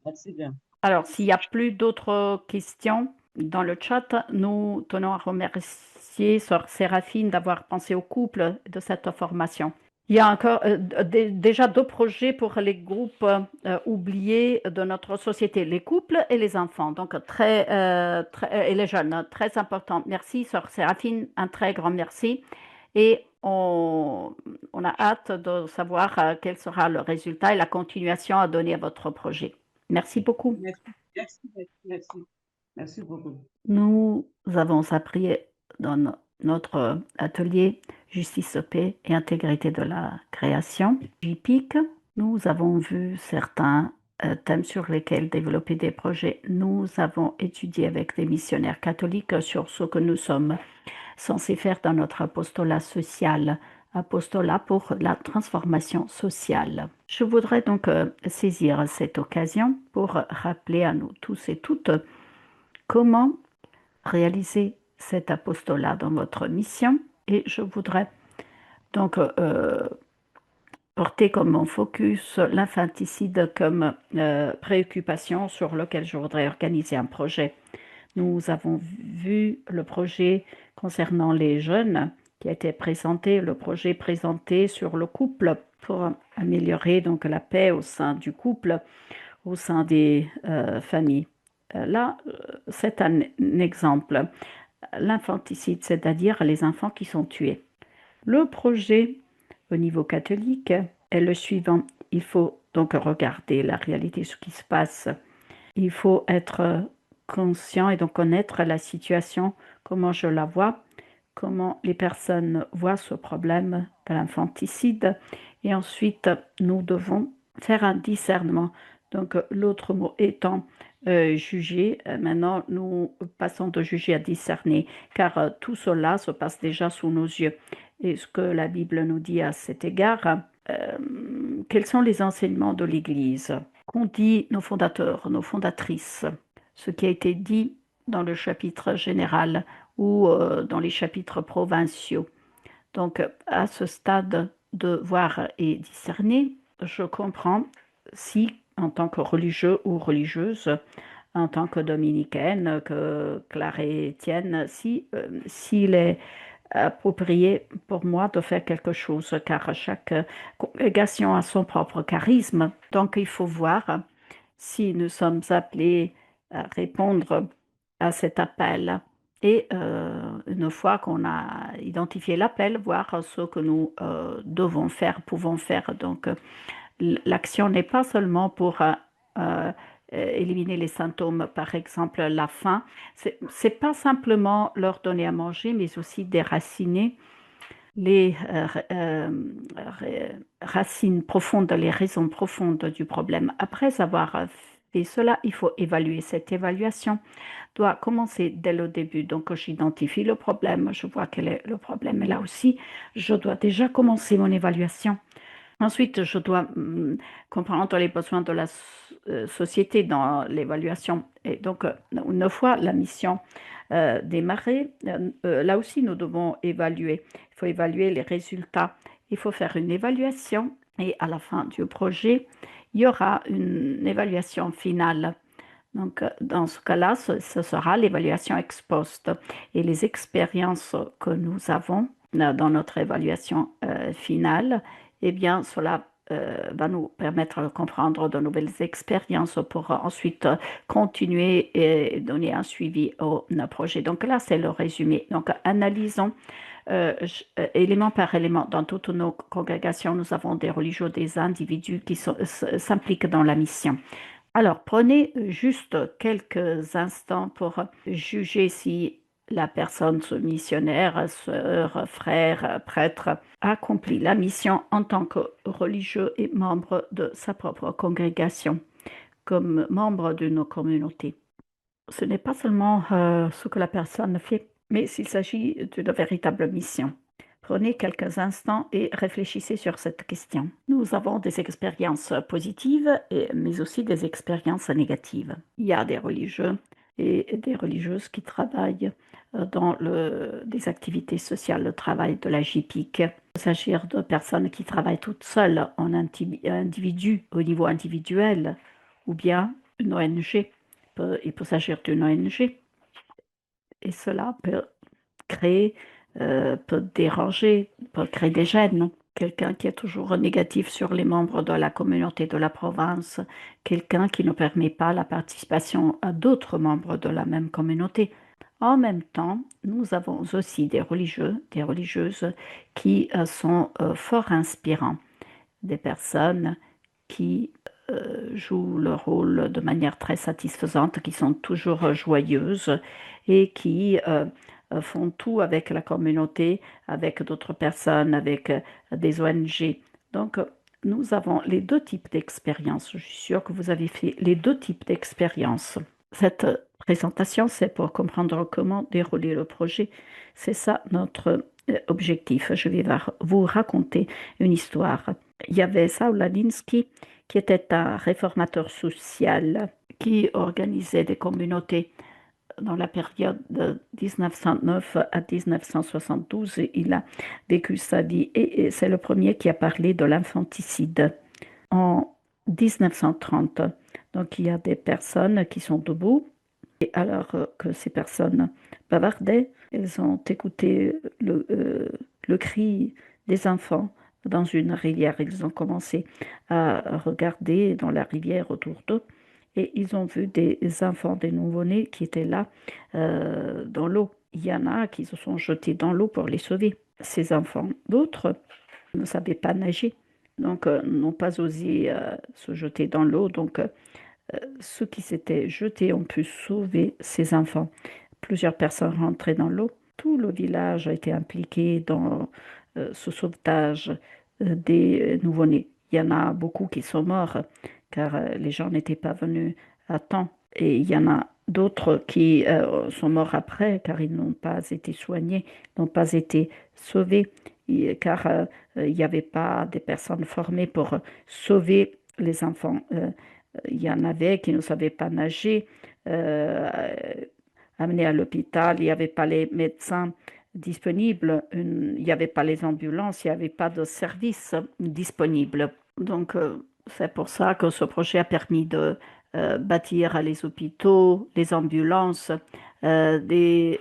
Merci bien. Alors, s'il n'y a plus d'autres questions dans le chat, nous tenons à remercier Sœur Séraphine d'avoir pensé au couple de cette formation. Il y a encore déjà 2 projets pour les groupes oubliés de notre société, les couples et les enfants, donc et les jeunes, très important. Merci, Sœur Séraphine, un très grand merci. Et on a hâte de savoir quel sera le résultat et la continuation à donner à votre projet. Merci beaucoup. Merci beaucoup. Nous avons appris dans notre atelier Justice, paix et intégrité de la création, JPIC. Nous avons vu certains thèmes sur lesquels développer des projets. Nous avons étudié avec des missionnaires catholiques sur ce que nous sommes censés faire dans notre apostolat social, apostolat pour la transformation sociale. Je voudrais donc saisir cette occasion pour rappeler à nous tous et toutes comment réaliser cet apostolat dans votre mission, et je voudrais donc porter comme mon focus l'infanticide comme préoccupation sur lequel je voudrais organiser un projet. Nous avons vu le projet concernant les jeunes qui a été présenté, le projet présenté sur le couple pour améliorer donc la paix au sein du couple, au sein des familles. Là, c'est un exemple. L'infanticide, c'est-à-dire les enfants qui sont tués. Le projet au niveau catholique est le suivant. Il faut donc regarder la réalité, ce qui se passe. Il faut être conscient et donc connaître la situation, comment je la vois, comment les personnes voient ce problème de l'infanticide. Et ensuite, nous devons faire un discernement. Donc, l'autre mot étant juger. Maintenant, nous passons de juger à discerner, car tout cela se passe déjà sous nos yeux. Et ce que la Bible nous dit à cet égard, quels sont les enseignements de l'Église qu'ont dit nos fondateurs, nos fondatrices, ce qui a été dit dans le chapitre général ou dans les chapitres provinciaux. Donc, à ce stade de voir et discerner, je comprends si, en tant que religieux ou religieuse, en tant que dominicaine, que clarétienne, s'il est approprié pour moi de faire quelque chose, car chaque congrégation a son propre charisme. Donc, il faut voir si nous sommes appelés à répondre à cet appel. Et une fois qu'on a identifié l'appel, voir ce que nous devons faire, pouvons faire. Donc, l'action n'est pas seulement pour éliminer les symptômes, par exemple la faim. C'est pas simplement leur donner à manger, mais aussi déraciner les racines profondes, les raisons profondes du problème. Après avoir fait cela, il faut évaluer. Cette évaluation doit commencer dès le début. Donc, j'identifie le problème, je vois quel est le problème. Et là aussi, je dois déjà commencer mon évaluation. Ensuite, je dois comprendre les besoins de la société dans l'évaluation. Et donc, une fois la mission démarrée, là aussi, nous devons évaluer. Il faut évaluer les résultats. Il faut faire une évaluation et à la fin du projet, il y aura une évaluation finale. Donc, dans ce cas-là, ce sera l'évaluation ex post. Et les expériences que nous avons dans notre évaluation finale, eh bien, cela va nous permettre de comprendre de nouvelles expériences pour ensuite continuer et donner un suivi au projet. Donc là, c'est le résumé. Donc, analysons élément par élément. Dans toutes nos congrégations, nous avons des religieux, des individus qui s'impliquent dans la mission. Alors, prenez juste quelques instants pour juger si la personne, ce missionnaire, sœur, frère, prêtre, accomplit la mission en tant que religieux et membre de sa propre congrégation, comme membre d'une communauté. Ce n'est pas seulement ce que la personne fait, mais s'il s'agit d'une véritable mission. Prenez quelques instants et réfléchissez sur cette question. Nous avons des expériences positives, mais aussi des expériences négatives. Il y a des religieux et des religieuses qui travaillent dans des activités sociales, le travail de la JPIC. Il peut s'agir de personnes qui travaillent toutes seules en individu, au niveau individuel, ou bien une ONG. Il peut s'agir d'une ONG. Et cela peut créer, peut déranger, peut créer des gênes. Quelqu'un qui est toujours négatif sur les membres de la communauté de la province, quelqu'un qui ne permet pas la participation à d'autres membres de la même communauté. En même temps, nous avons aussi des religieux, des religieuses qui sont fort inspirants, des personnes qui jouent leur rôle de manière très satisfaisante, qui sont toujours joyeuses et qui font tout avec la communauté, avec d'autres personnes, avec des ONG. Donc, nous avons les deux types d'expériences. Je suis sûre que vous avez fait les deux types d'expériences. Cette présentation, c'est pour comprendre comment dérouler le projet. C'est ça notre objectif. Je vais vous raconter une histoire. Il y avait Saul Alinsky, qui était un réformateur social qui organisait des communautés dans la période de 1909 à 1972. Il a vécu sa vie et c'est le premier qui a parlé de l'infanticide en 1930. Donc il y a des personnes qui sont debout et alors que ces personnes bavardaient, elles ont écouté le cri des enfants dans une rivière. Ils ont commencé à regarder dans la rivière autour d'eux et ils ont vu des enfants, des nouveau-nés qui étaient là dans l'eau. Il y en a qui se sont jetés dans l'eau pour les sauver, ces enfants. D'autres ne savaient pas nager, donc n'ont pas osé se jeter dans l'eau. Donc ceux qui s'étaient jetés ont pu sauver ces enfants. Plusieurs personnes rentraient dans l'eau. Tout le village a été impliqué dans ce sauvetage des nouveau-nés. Il y en a beaucoup qui sont morts car les gens n'étaient pas venus à temps. Et il y en a d'autres qui sont morts après car ils n'ont pas été soignés, n'ont pas été sauvés, car il n'y avait pas des personnes formées pour sauver les enfants. Il y en avait qui ne savaient pas nager, amenés à l'hôpital, il n'y avait pas les médecins disponibles, il n'y avait pas les ambulances, il n'y avait pas de services disponibles. Donc, c'est pour ça que ce projet a permis de bâtir les hôpitaux, les ambulances, des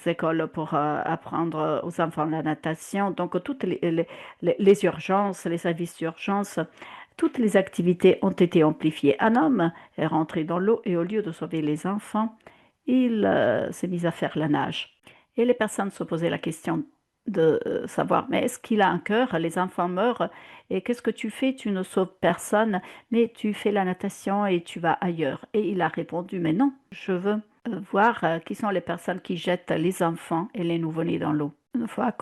écoles pour apprendre aux enfants la natation. Donc, toutes les urgences, les services d'urgence, toutes les activités ont été amplifiées. Un homme est rentré dans l'eau et au lieu de sauver les enfants, il s'est mis à faire la nage. Et les personnes se posaient la question de savoir, mais est-ce qu'il a un cœur? Les enfants meurent et qu'est-ce que tu fais? Tu ne sauves personne, mais tu fais la natation et tu vas ailleurs. Et il a répondu, mais non, je veux voir qui sont les personnes qui jettent les enfants et les nouveau-nés dans l'eau. Une fois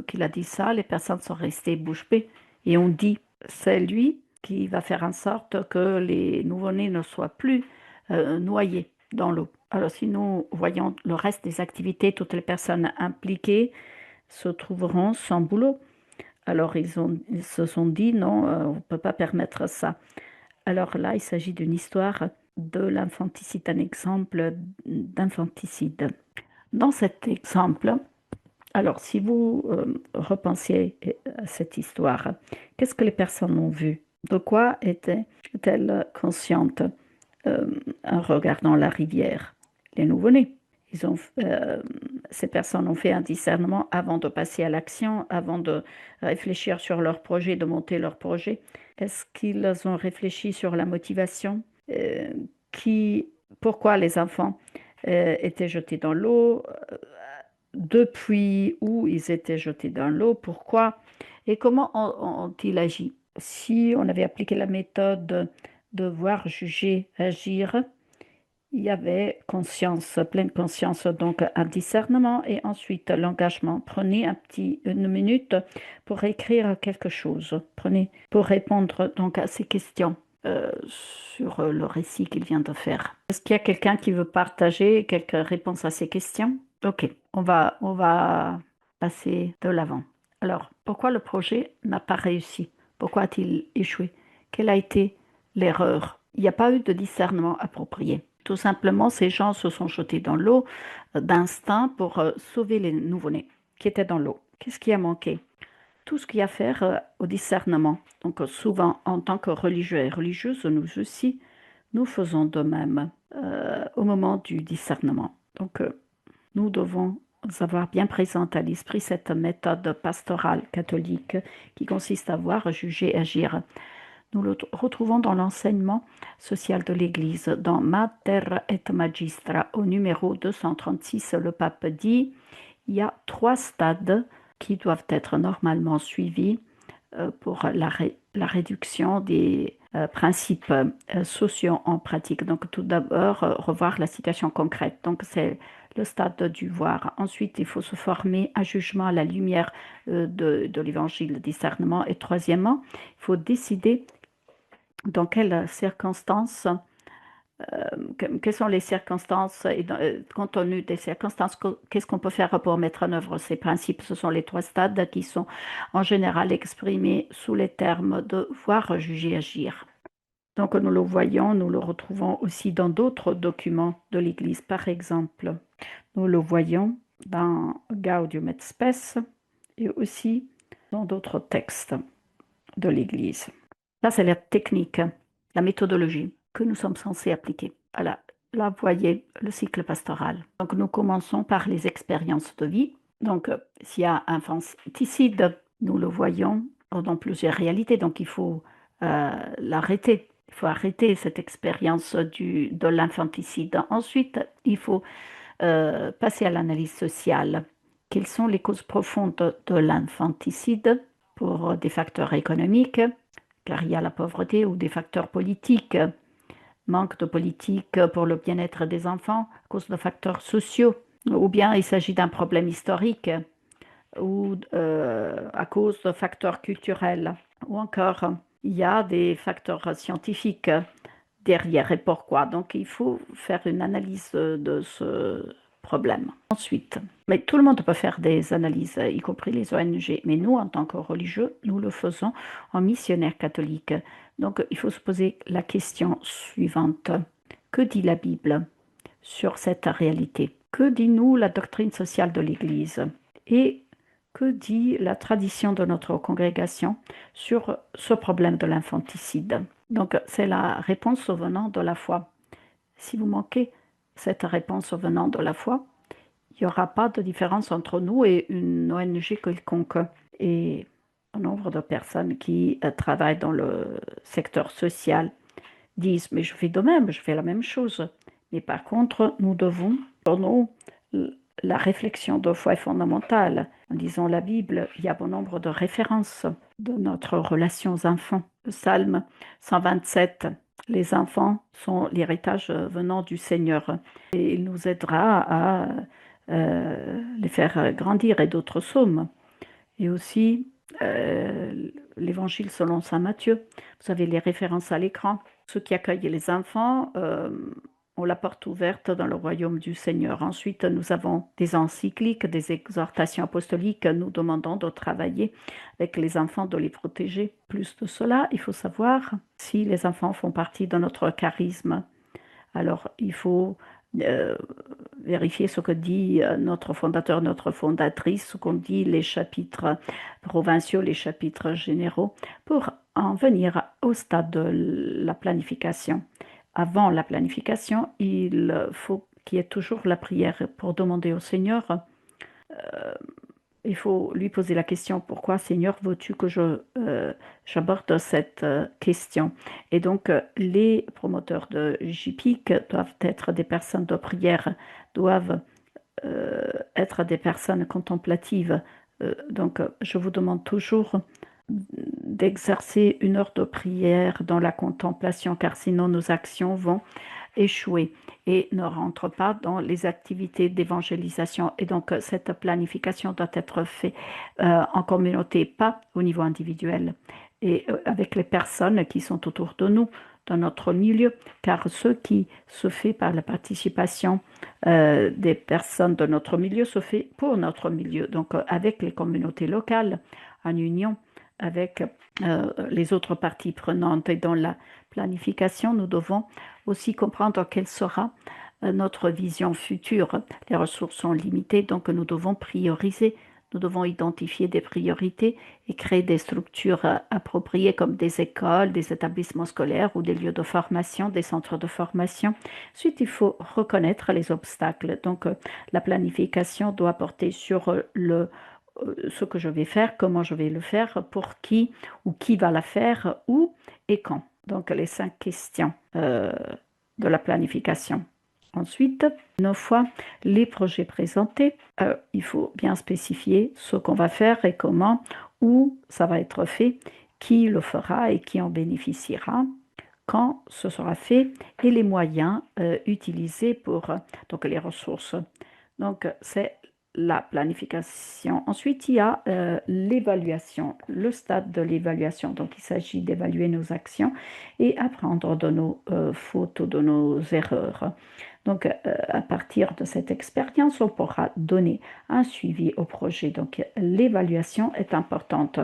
qu'il a dit ça, les personnes sont restées bouche bée et ont dit, c'est lui qui va faire en sorte que les nouveau-nés ne soient plus noyés dans l'eau. Alors si nous voyons le reste des activités, toutes les personnes impliquées se trouveront sans boulot. Alors ils se sont dit non, on ne peut pas permettre ça. Alors là, il s'agit d'une histoire de l'infanticide, un exemple d'infanticide. Dans cet exemple, alors si vous repensiez à cette histoire, qu'est-ce que les personnes ont vu? De quoi étaient-elles conscientes en regardant la rivière? Les nouveau-nés. Ces personnes ont fait un discernement avant de passer à l'action, avant de réfléchir sur leur projet, de monter leur projet. Est-ce qu'ils ont réfléchi sur la motivation? Pourquoi les enfants étaient jetés dans l'eau? Depuis où ils étaient jetés dans l'eau? Pourquoi? Et comment ont-ils agi? Si on avait appliqué la méthode de voir, juger, agir, il y avait conscience, pleine conscience, donc un discernement et ensuite l'engagement. Prenez une minute pour écrire quelque chose. Prenez pour répondre donc à ces questions sur le récit qu'il vient de faire. Est-ce qu'il y a quelqu'un qui veut partager quelques réponses à ces questions? Ok, on va passer de l'avant. Alors, pourquoi le projet n'a pas réussi? Pourquoi a-t-il échoué? Quelle a été l'erreur? Il n'y a pas eu de discernement approprié. Tout simplement, ces gens se sont jetés dans l'eau d'instinct pour sauver les nouveau-nés qui étaient dans l'eau. Qu'est-ce qui a manqué? Tout ce qu'il y a à faire au discernement. Donc souvent, en tant que religieux et religieuses, nous aussi, nous faisons de même au moment du discernement. Donc nous devons avoir bien présente à l'esprit cette méthode pastorale catholique qui consiste à voir, juger, agir. Nous le retrouvons dans l'enseignement social de l'Église. Dans Mater et Magistra, au numéro 236, le pape dit il y a 3 stades qui doivent être normalement suivis pour la réduction des principes sociaux en pratique. Donc tout d'abord, revoir la situation concrète. Donc c'est le stade du voir. Ensuite, il faut se former un jugement à la lumière de l'évangile, le discernement. Et troisièmement, il faut décider dans quelles circonstances, quelles sont les circonstances et compte tenu des circonstances, qu'est-ce qu'on peut faire pour mettre en œuvre ces principes. Ce sont les trois stades qui sont en général exprimés sous les termes de voir, juger, agir. Donc nous le voyons, nous le retrouvons aussi dans d'autres documents de l'Église. Par exemple, nous le voyons dans Gaudium et Spes et aussi dans d'autres textes de l'Église. Ça, c'est la technique, la méthodologie que nous sommes censés appliquer. Voilà, là, vous voyez le cycle pastoral. Donc nous commençons par les expériences de vie. Donc s'il y a un infanticide, nous le voyons dans plusieurs réalités. Donc il faut l'arrêter. Il faut arrêter cette expérience de l'infanticide. Ensuite, il faut passer à l'analyse sociale. Quelles sont les causes profondes de l'infanticide pour des facteurs économiques, car il y a la pauvreté, ou des facteurs politiques, manque de politique pour le bien-être des enfants, à cause de facteurs sociaux, ou bien il s'agit d'un problème historique, ou à cause de facteurs culturels, ou encore il y a des facteurs scientifiques derrière et pourquoi. Donc il faut faire une analyse de ce problème. Ensuite, mais tout le monde peut faire des analyses, y compris les ONG, mais nous, en tant que religieux, nous le faisons en missionnaire catholique. Donc il faut se poser la question suivante. Que dit la Bible sur cette réalité? Que dit-nous la doctrine sociale de l'Église? Et que dit la tradition de notre congrégation sur ce problème de l'infanticide? Donc, c'est la réponse venant de la foi. Si vous manquez cette réponse venant de la foi, il n'y aura pas de différence entre nous et une ONG quelconque. Et un nombre de personnes qui travaillent dans le secteur social disent « mais je fais de même, je fais la même chose ». Mais par contre, nous devons, pour nous, la réflexion de foi est fondamentale. En lisant la Bible, il y a bon nombre de références de notre relation aux enfants. Le psaume 127, les enfants sont l'héritage venant du Seigneur et il nous aidera à les faire grandir, et d'autres psaumes. Et aussi l'évangile selon saint Matthieu. Vous avez les références à l'écran. Ceux qui accueillent les enfants ont la porte ouverte dans le royaume du Seigneur. Ensuite, nous avons des encycliques, des exhortations apostoliques. Nous demandons de travailler avec les enfants, de les protéger. Plus de cela, il faut savoir si les enfants font partie de notre charisme. Alors, il faut vérifier ce que dit notre fondateur, notre fondatrice, ce qu'ont dit les chapitres provinciaux, les chapitres généraux, pour en venir au stade de la planification. Avant la planification, il faut qu'il y ait toujours la prière pour demander au Seigneur. Il faut lui poser la question, pourquoi Seigneur veux-tu que j'aborde cette question? Et donc les promoteurs de JPIC doivent être des personnes de prière, doivent être des personnes contemplatives. Donc je vous demande toujours d'exercer une heure de prière dans la contemplation, car sinon nos actions vont échouer et ne rentrent pas dans les activités d'évangélisation. Et donc cette planification doit être faite en communauté, pas au niveau individuel, et avec les personnes qui sont autour de nous, dans notre milieu, car ce qui se fait par la participation des personnes de notre milieu se fait pour notre milieu, donc avec les communautés locales, en union avec les autres parties prenantes. Et dans la planification, nous devons aussi comprendre quelle sera notre vision future. Les ressources sont limitées, donc nous devons prioriser. Nous devons identifier des priorités et créer des structures appropriées comme des écoles, des établissements scolaires ou des lieux de formation, des centres de formation. Ensuite, il faut reconnaître les obstacles. Donc, la planification doit porter sur ce que je vais faire, comment je vais le faire, pour qui ou qui va la faire, où et quand. Donc, les 5 questions de la planification. Ensuite, une fois les projets présentés, il faut bien spécifier ce qu'on va faire et comment, où ça va être fait, qui le fera et qui en bénéficiera, quand ce sera fait, et les moyens utilisés pour donc les ressources. Donc, c'est la planification. Ensuite, il y a l'évaluation, le stade de l'évaluation. Donc, il s'agit d'évaluer nos actions et apprendre de nos fautes ou de nos erreurs. Donc, à partir de cette expérience, on pourra donner un suivi au projet. Donc, l'évaluation est importante.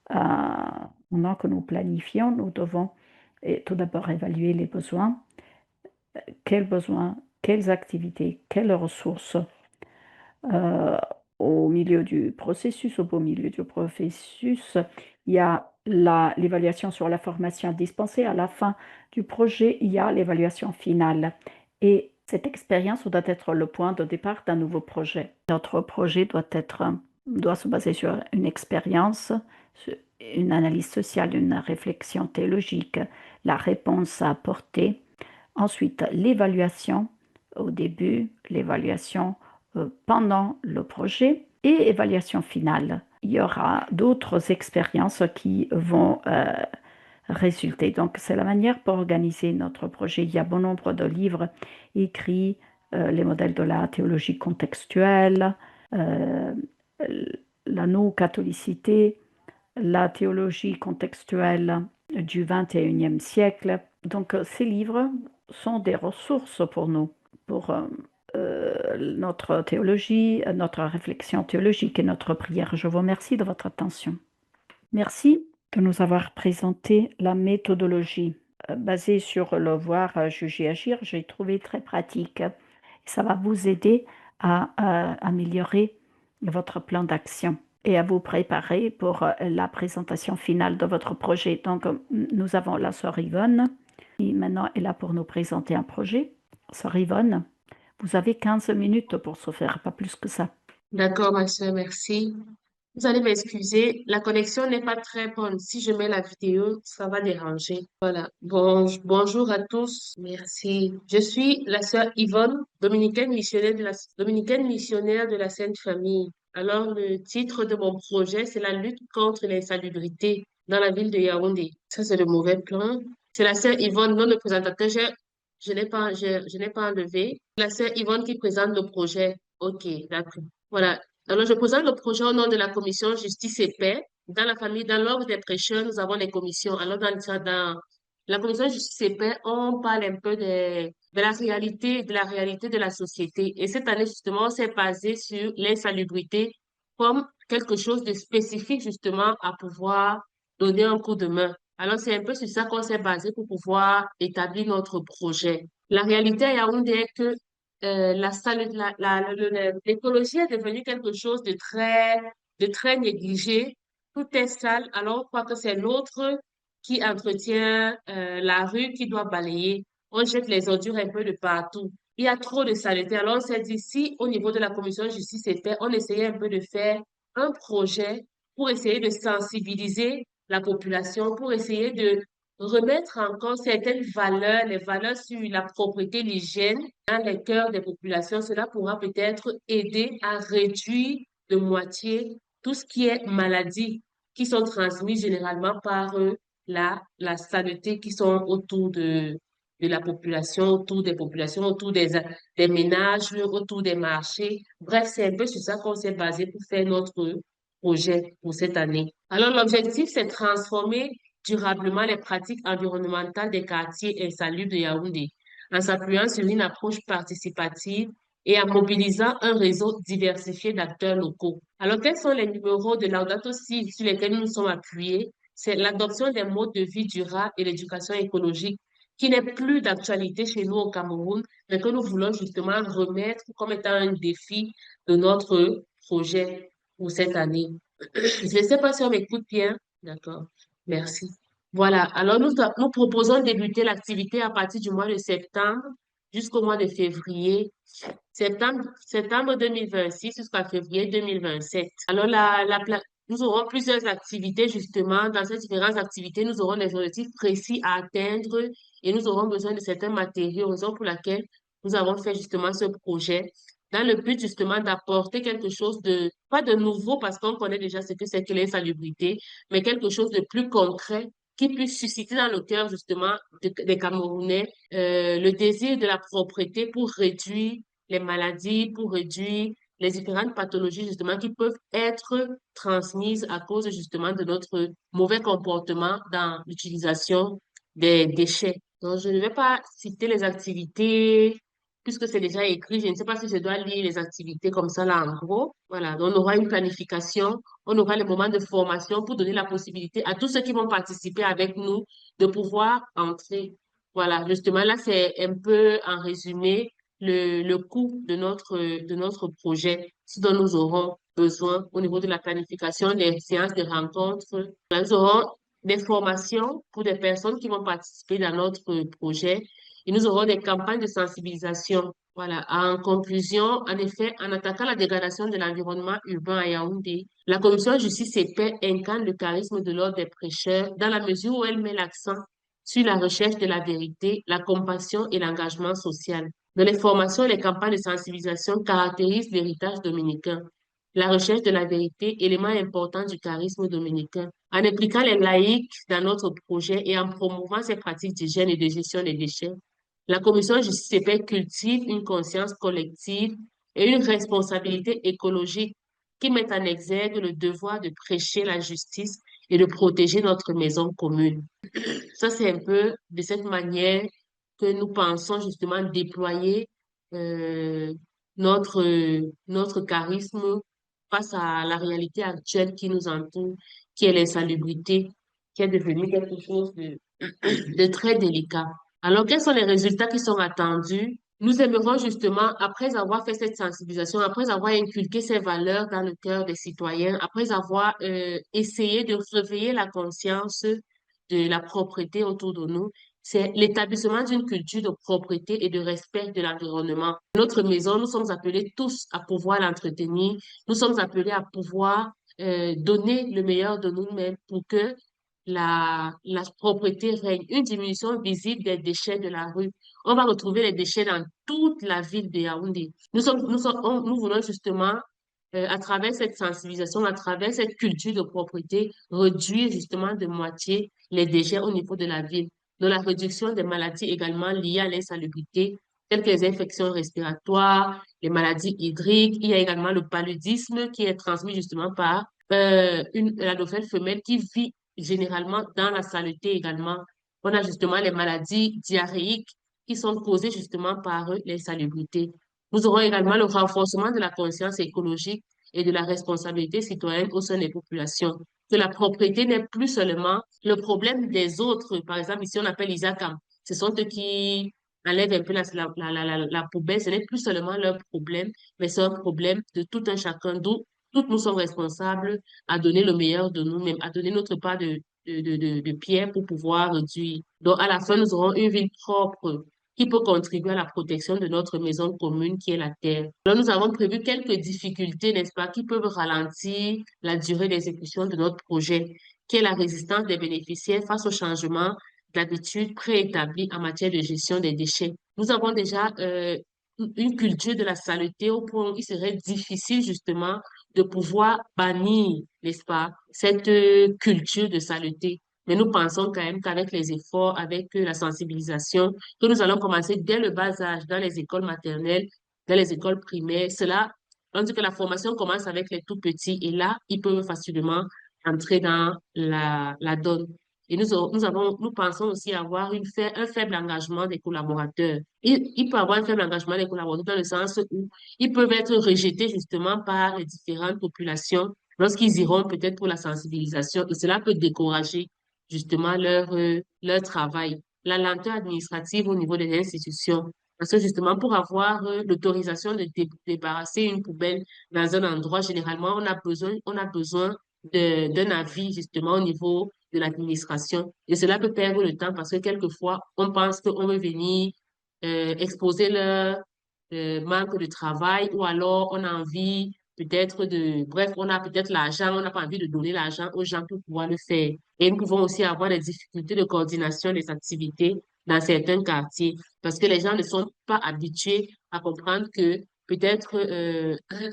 Pendant que nous planifions, nous devons tout d'abord évaluer les besoins. Quels besoins, quelles activités, quelles ressources euh, au milieu du processus, au beau milieu du processus, il y a l'évaluation sur la formation dispensée. À la fin du projet, il y a l'évaluation finale. Et cette expérience doit être le point de départ d'un nouveau projet. Notre projet doit se baser sur une expérience, une analyse sociale, une réflexion théologique, la réponse à apporter. Ensuite, l'évaluation au début, l'évaluation pendant le projet et évaluation finale. Il y aura d'autres expériences qui vont résulter. Donc, c'est la manière pour organiser notre projet. Il y a bon nombre de livres écrits, les modèles de la théologie contextuelle, euh, la no-catholicité, la théologie contextuelle du XXIe siècle. Donc, ces livres sont des ressources pour nous, pour notre théologie, notre réflexion théologique et notre prière. Je vous remercie de votre attention. Merci de nous avoir présenté la méthodologie basée sur le voir, juger, agir. J'ai trouvé très pratique. Ça va vous aider à améliorer votre plan d'action et à vous préparer pour la présentation finale de votre projet. Donc, nous avons la sœur Yvonne qui maintenant est là pour nous présenter un projet. Sœur Yvonne, vous avez 15 minutes pour se faire, pas plus que ça. D'accord, ma soeur, merci. Vous allez m'excuser, la connexion n'est pas très bonne. Si je mets la vidéo, ça va déranger. Voilà. Bonjour à tous. Merci. Je suis la sœur Yvonne, dominicaine missionnaire de la Sainte Famille. Alors, le titre de mon projet, c'est la lutte contre l'insalubrité dans la ville de Yaoundé. Ça, c'est le mauvais plan. C'est la sœur Yvonne, non le présentateur. Je n'ai pas enlevé. La sœur Yvonne qui présente le projet. OK, d'accord. Voilà. Alors, je présente le projet au nom de la commission Justice et Paix. Dans la famille, dans l'ordre des prêcheurs, nous avons des commissions. Alors, dans la commission Justice et Paix, on parle un peu de la réalité de la société. Et cette année, justement, on s'est basé sur l'insalubrité comme quelque chose de spécifique, justement, à pouvoir donner un coup de main. Alors, c'est un peu sur ça qu'on s'est basé pour pouvoir établir notre projet. La réalité à Yaoundé est que l'écologie est devenue quelque chose de très négligé. Tout est sale, alors on croit que c'est l'autre qui entretient la rue qui doit balayer. On jette les ordures un peu de partout. Il y a trop de saleté. Alors on s'est dit, si au niveau de la commission justice et paix, on essayait un peu de faire un projet pour essayer de sensibiliser la population, pour essayer de remettre en cause certaines valeurs, les valeurs sur la propreté, l'hygiène dans les cœurs des populations. Cela pourra peut-être aider à réduire de moitié tout ce qui est maladies qui sont transmises généralement par la saleté qui sont autour de la population, autour des populations, autour des ménages, autour des marchés. Bref, c'est un peu sur ça qu'on s'est basé pour faire notre projet pour cette année. Alors, l'objectif, c'est transformer durablement les pratiques environnementales des quartiers insalubres de Yaoundé, en s'appuyant sur une approche participative et en mobilisant un réseau diversifié d'acteurs locaux. Alors, quels sont les numéros de Laudato Si sur lesquels nous sommes appuyés? C'est l'adoption des modes de vie durables et l'éducation écologique, qui n'est plus d'actualité chez nous au Cameroun, mais que nous voulons justement remettre comme étant un défi de notre projet pour cette année. Je ne sais pas si on m'écoute bien. D'accord. Merci. Voilà. Alors, nous proposons de débuter l'activité à partir du mois de septembre jusqu'au mois de février. Septembre 2026 jusqu'à février 2027. Alors, nous aurons plusieurs activités, justement. Dans ces différentes activités, nous aurons des objectifs précis à atteindre et nous aurons besoin de certains matériaux, raison pour laquelle nous avons fait justement ce projet dans le but justement d'apporter quelque chose de, pas de nouveau parce qu'on connaît déjà ce que c'est que l'insalubrité, mais quelque chose de plus concret qui puisse susciter dans le cœur justement des Camerounais le désir de la propreté pour réduire les maladies, pour réduire les différentes pathologies justement qui peuvent être transmises à cause justement de notre mauvais comportement dans l'utilisation des déchets. Donc, je ne vais pas citer les activités puisque c'est déjà écrit. Je ne sais pas si je dois lire les activités comme ça là en gros. Voilà, donc on aura une planification, on aura les moments de formation pour donner la possibilité à tous ceux qui vont participer avec nous de pouvoir entrer. Voilà, justement là, c'est un peu en résumé le coût de notre projet, ce dont nous aurons besoin au niveau de la planification des séances de rencontres. Nous aurons des formations pour des personnes qui vont participer dans notre projet et nous aurons des campagnes de sensibilisation. Voilà. En conclusion, en effet, en attaquant la dégradation de l'environnement urbain à Yaoundé, la Commission Justice et Paix incarne le charisme de l'ordre des prêcheurs dans la mesure où elle met l'accent sur la recherche de la vérité, la compassion et l'engagement social. Dans les formations et les campagnes de sensibilisation caractérisent l'héritage dominicain. La recherche de la vérité, élément important du charisme dominicain. En impliquant les laïcs dans notre projet et en promouvant ces pratiques d'hygiène et de gestion des déchets, la Commission Justice et Paix cultive une conscience collective et une responsabilité écologique qui mettent en exergue le devoir de prêcher la justice et de protéger notre maison commune. Ça, c'est un peu de cette manière que nous pensons justement déployer euh, notre charisme face à la réalité actuelle qui nous entoure, qui est l'insalubrité, qui est devenue quelque chose de très délicat. Alors, quels sont les résultats qui sont attendus? Nous aimerons justement, après avoir fait cette sensibilisation, après avoir inculqué ces valeurs dans le cœur des citoyens, après avoir essayé de réveiller la conscience de la propreté autour de nous, c'est l'établissement d'une culture de propreté et de respect de l'environnement. Notre maison, nous sommes appelés tous à pouvoir l'entretenir. Nous sommes appelés à pouvoir donner le meilleur de nous-mêmes pour que la propreté règne. Une diminution visible des déchets de la rue. On va retrouver les déchets dans toute la ville de Yaoundé. Nous voulons justement à travers cette sensibilisation, à travers cette culture de propreté, réduire justement de moitié les déchets au niveau de la ville. Donc, la réduction des maladies également liées à l'insalubrité, telles que les infections respiratoires, les maladies hydriques. Il y a également le paludisme qui est transmis justement par la nouvelle femelle qui vit généralement dans la saleté également. On a justement les maladies diarrhéiques qui sont causées justement par l'insalubrité. Nous aurons également le renforcement de la conscience écologique et de la responsabilité citoyenne au sein des populations. Que la propriété n'est plus seulement le problème des autres. Par exemple, ici, on appelle Isakam. Ce sont eux qui enlèvent un peu la poubelle. Ce n'est plus seulement leur problème, mais c'est un problème de tout un chacun. D'où toutes nous sommes responsables à donner le meilleur de nous-mêmes, à donner notre part de pierre pour pouvoir réduire. Donc, à la fin, nous aurons une ville propre qui peut contribuer à la protection de notre maison commune qui est la terre. Alors, nous avons prévu quelques difficultés, n'est-ce pas, qui peuvent ralentir la durée d'exécution de notre projet, qui est la résistance des bénéficiaires face au changement d'habitudes préétablies en matière de gestion des déchets. Nous avons déjà une culture de la saleté au point où il serait difficile justement de pouvoir bannir, n'est-ce pas, cette culture de saleté. Mais nous pensons quand même qu'avec les efforts, avec la sensibilisation, que nous allons commencer dès le bas âge dans les écoles maternelles, dans les écoles primaires, cela, on dit que la formation commence avec les tout petits et là, ils peuvent facilement entrer dans la donne. Et nous pensons aussi avoir un faible engagement des collaborateurs. Il peut avoir un faible engagement des collaborateurs dans le sens où ils peuvent être rejetés justement par les différentes populations lorsqu'ils iront peut-être pour la sensibilisation et cela peut décourager justement leur travail. La lenteur administrative au niveau des institutions. Parce que justement, pour avoir l'autorisation de débarrasser une poubelle dans un endroit, généralement, on a besoin d'un avis justement au niveau de l'administration. Et cela peut perdre le temps parce que quelquefois, on pense qu'on veut venir exposer leur manque de travail ou alors on a envie peut-être bref, on a peut-être l'argent, on n'a pas envie de donner l'argent aux gens pour pouvoir le faire. Et nous pouvons aussi avoir des difficultés de coordination des activités dans certains quartiers parce que les gens ne sont pas habitués à comprendre que peut-être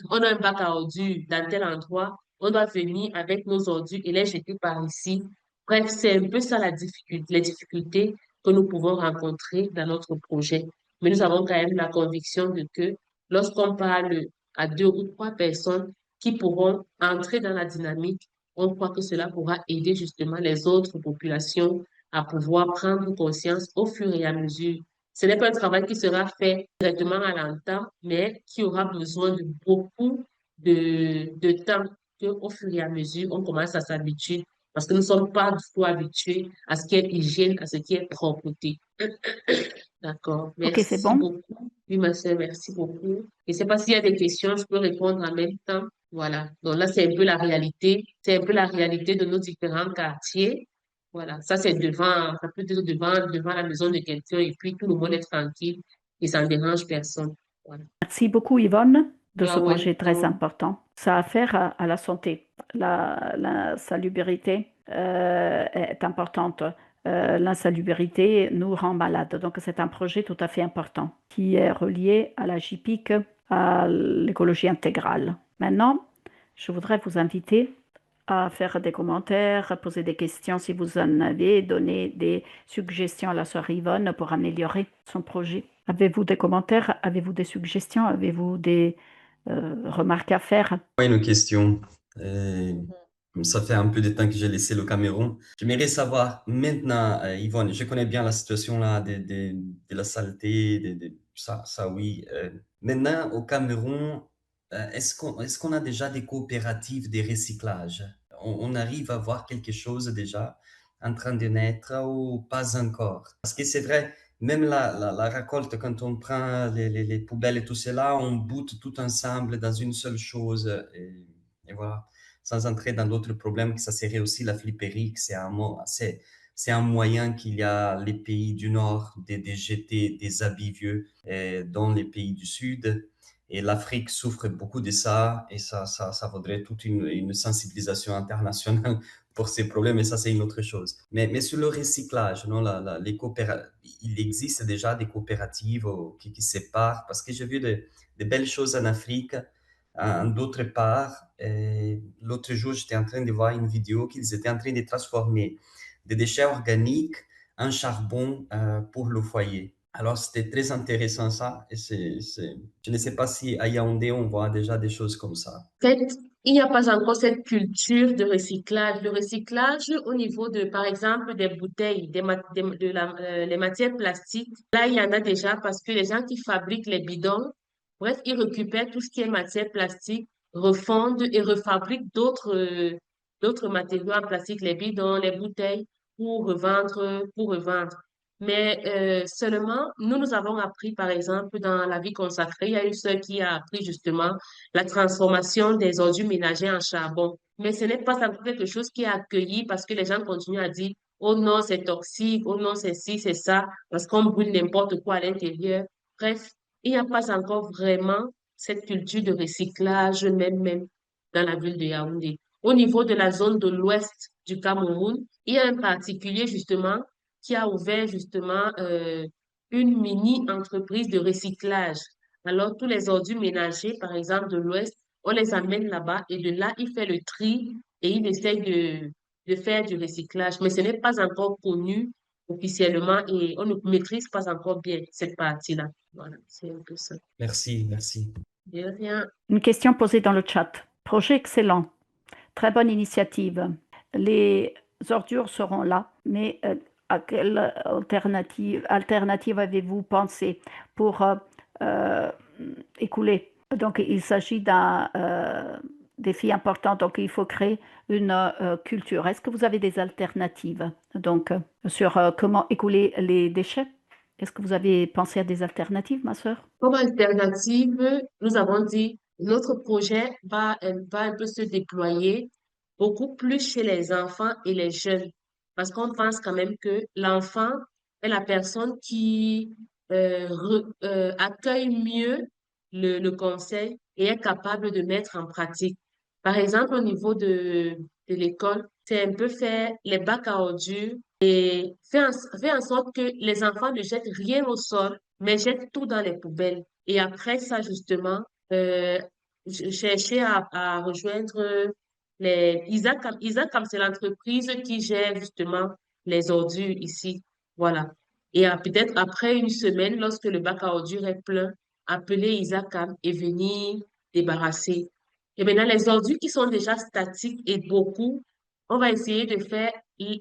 on a un bac à ordures dans tel endroit, on doit venir avec nos ordures et les jeter par ici. Bref, c'est un peu ça les difficultés que nous pouvons rencontrer dans notre projet. Mais nous avons quand même la conviction de que lorsqu'on parle à 2 ou 3 personnes qui pourront entrer dans la dynamique, on croit que cela pourra aider justement les autres populations à pouvoir prendre conscience au fur et à mesure. Ce n'est pas un travail qui sera fait directement à l'instant, mais qui aura besoin de beaucoup de temps qu'au fur et à mesure, on commence à s'habituer parce que nous ne sommes pas du tout habitués à ce qui est hygiène, à ce qui est propreté. D'accord. Ok, c'est Merci bon. beaucoup. Oui, ma sœur, merci beaucoup. Je ne sais pas s'il y a des questions, je peux répondre en même temps. Voilà. Donc là, c'est un peu la réalité. C'est un peu la réalité de nos différents quartiers. Voilà. Ça, c'est devant, ça peut être devant la maison de quelqu'un et puis tout le monde est tranquille et ça ne dérange personne. Voilà. Merci beaucoup, Yvonne, de You ce are projet très welcome. important. Ça a affaire à la santé. La salubrité est importante. L'insalubrité nous rend malades. Donc, c'est un projet tout à fait important qui est relié à la JPIC, à l'écologie intégrale. Maintenant, je voudrais vous inviter à faire des commentaires, à poser des questions si vous en avez, donner des suggestions à la sœur Yvonne pour améliorer son projet. Avez-vous des commentaires? Avez-vous des suggestions? Avez-vous des remarques à faire? Pas une question. Euh, Ça fait un peu de temps que j'ai laissé le Cameroun. J'aimerais savoir maintenant, Yvonne, je connais bien la situation là de la saleté, ça oui. Maintenant, au Cameroun, est-ce qu'on a déjà des coopératives de recyclage? On arrive à voir quelque chose déjà en train de naître ou pas encore? Parce que c'est vrai, même la récolte, quand on prend les poubelles et tout cela, on boute tout ensemble dans une seule chose. Et voilà, sans entrer dans d'autres problèmes, que ça serait aussi la flipperie, que c'est un moyen qu'il y a les pays du Nord de jeter des habits vieux dans les pays du Sud. Et l'Afrique souffre beaucoup de ça, et ça vaudrait toute une sensibilisation internationale pour ces problèmes, et ça, c'est une autre chose. Mais sur le recyclage, non, il existe déjà des coopératives qui séparent, parce que j'ai vu de belles choses en Afrique, d'autre part, l'autre jour, j'étais en train de voir une vidéo qu'ils étaient en train de transformer des déchets organiques en charbon pour le foyer. Alors, c'était très intéressant ça. Je ne sais pas si à Yaoundé, on voit déjà des choses comme ça. En fait, il n'y a pas encore cette culture de recyclage. Le recyclage au niveau de, par exemple, des bouteilles, les matières plastiques, là, il y en a déjà parce que les gens qui fabriquent les bidons, bref, ils récupèrent tout ce qui est matière plastique, refondent et refabriquent d'autres matériaux en plastique, les bidons, les bouteilles, pour revendre. Mais seulement, nous avons appris, par exemple, dans la vie consacrée, il y a une sœur qui a appris justement la transformation des ordures ménagères en charbon. Mais ce n'est pas encore quelque chose qui est accueilli parce que les gens continuent à dire, oh non, c'est toxique, oh non, c'est ci, c'est ça, parce qu'on brûle n'importe quoi à l'intérieur. Bref, il n'y a pas encore vraiment cette culture de recyclage, même dans la ville de Yaoundé. Au niveau de la zone de l'ouest du Cameroun, il y a un particulier justement qui a ouvert justement une mini-entreprise de recyclage. Alors, tous les ordures ménagers, par exemple, de l'Ouest, on les amène là-bas et de là, il fait le tri et il essaye de faire du recyclage. Mais ce n'est pas encore connu officiellement et on ne maîtrise pas encore bien cette partie-là. Voilà, c'est un peu ça. Merci, merci. De rien. Une question posée dans le chat. Projet excellent. Très bonne initiative. Les ordures seront là, mais à quelle alternative avez-vous pensé pour écouler? Donc, il s'agit d'un défi important. Donc, il faut créer une culture. Est-ce que vous avez des alternatives donc, sur comment écouler les déchets? Est-ce que vous avez pensé à des alternatives, ma sœur? Comme alternative, nous avons dit, notre projet va un peu se déployer beaucoup plus chez les enfants et les jeunes. Parce qu'on pense quand même que l'enfant est la personne qui accueille mieux le conseil et est capable de mettre en pratique. Par exemple, au niveau de l'école, c'est un peu faire les bacs à ordures et faire en sorte que les enfants ne jettent rien au sol, mais jettent tout dans les poubelles. Et après ça, justement, chercher à rejoindre Isaac, c'est l'entreprise qui gère justement les ordures ici. Voilà. Et peut-être après une semaine, lorsque le bac à ordures est plein, appeler ISACAM et venir débarrasser. Et maintenant, les ordures qui sont déjà statiques et beaucoup, on va essayer de faire,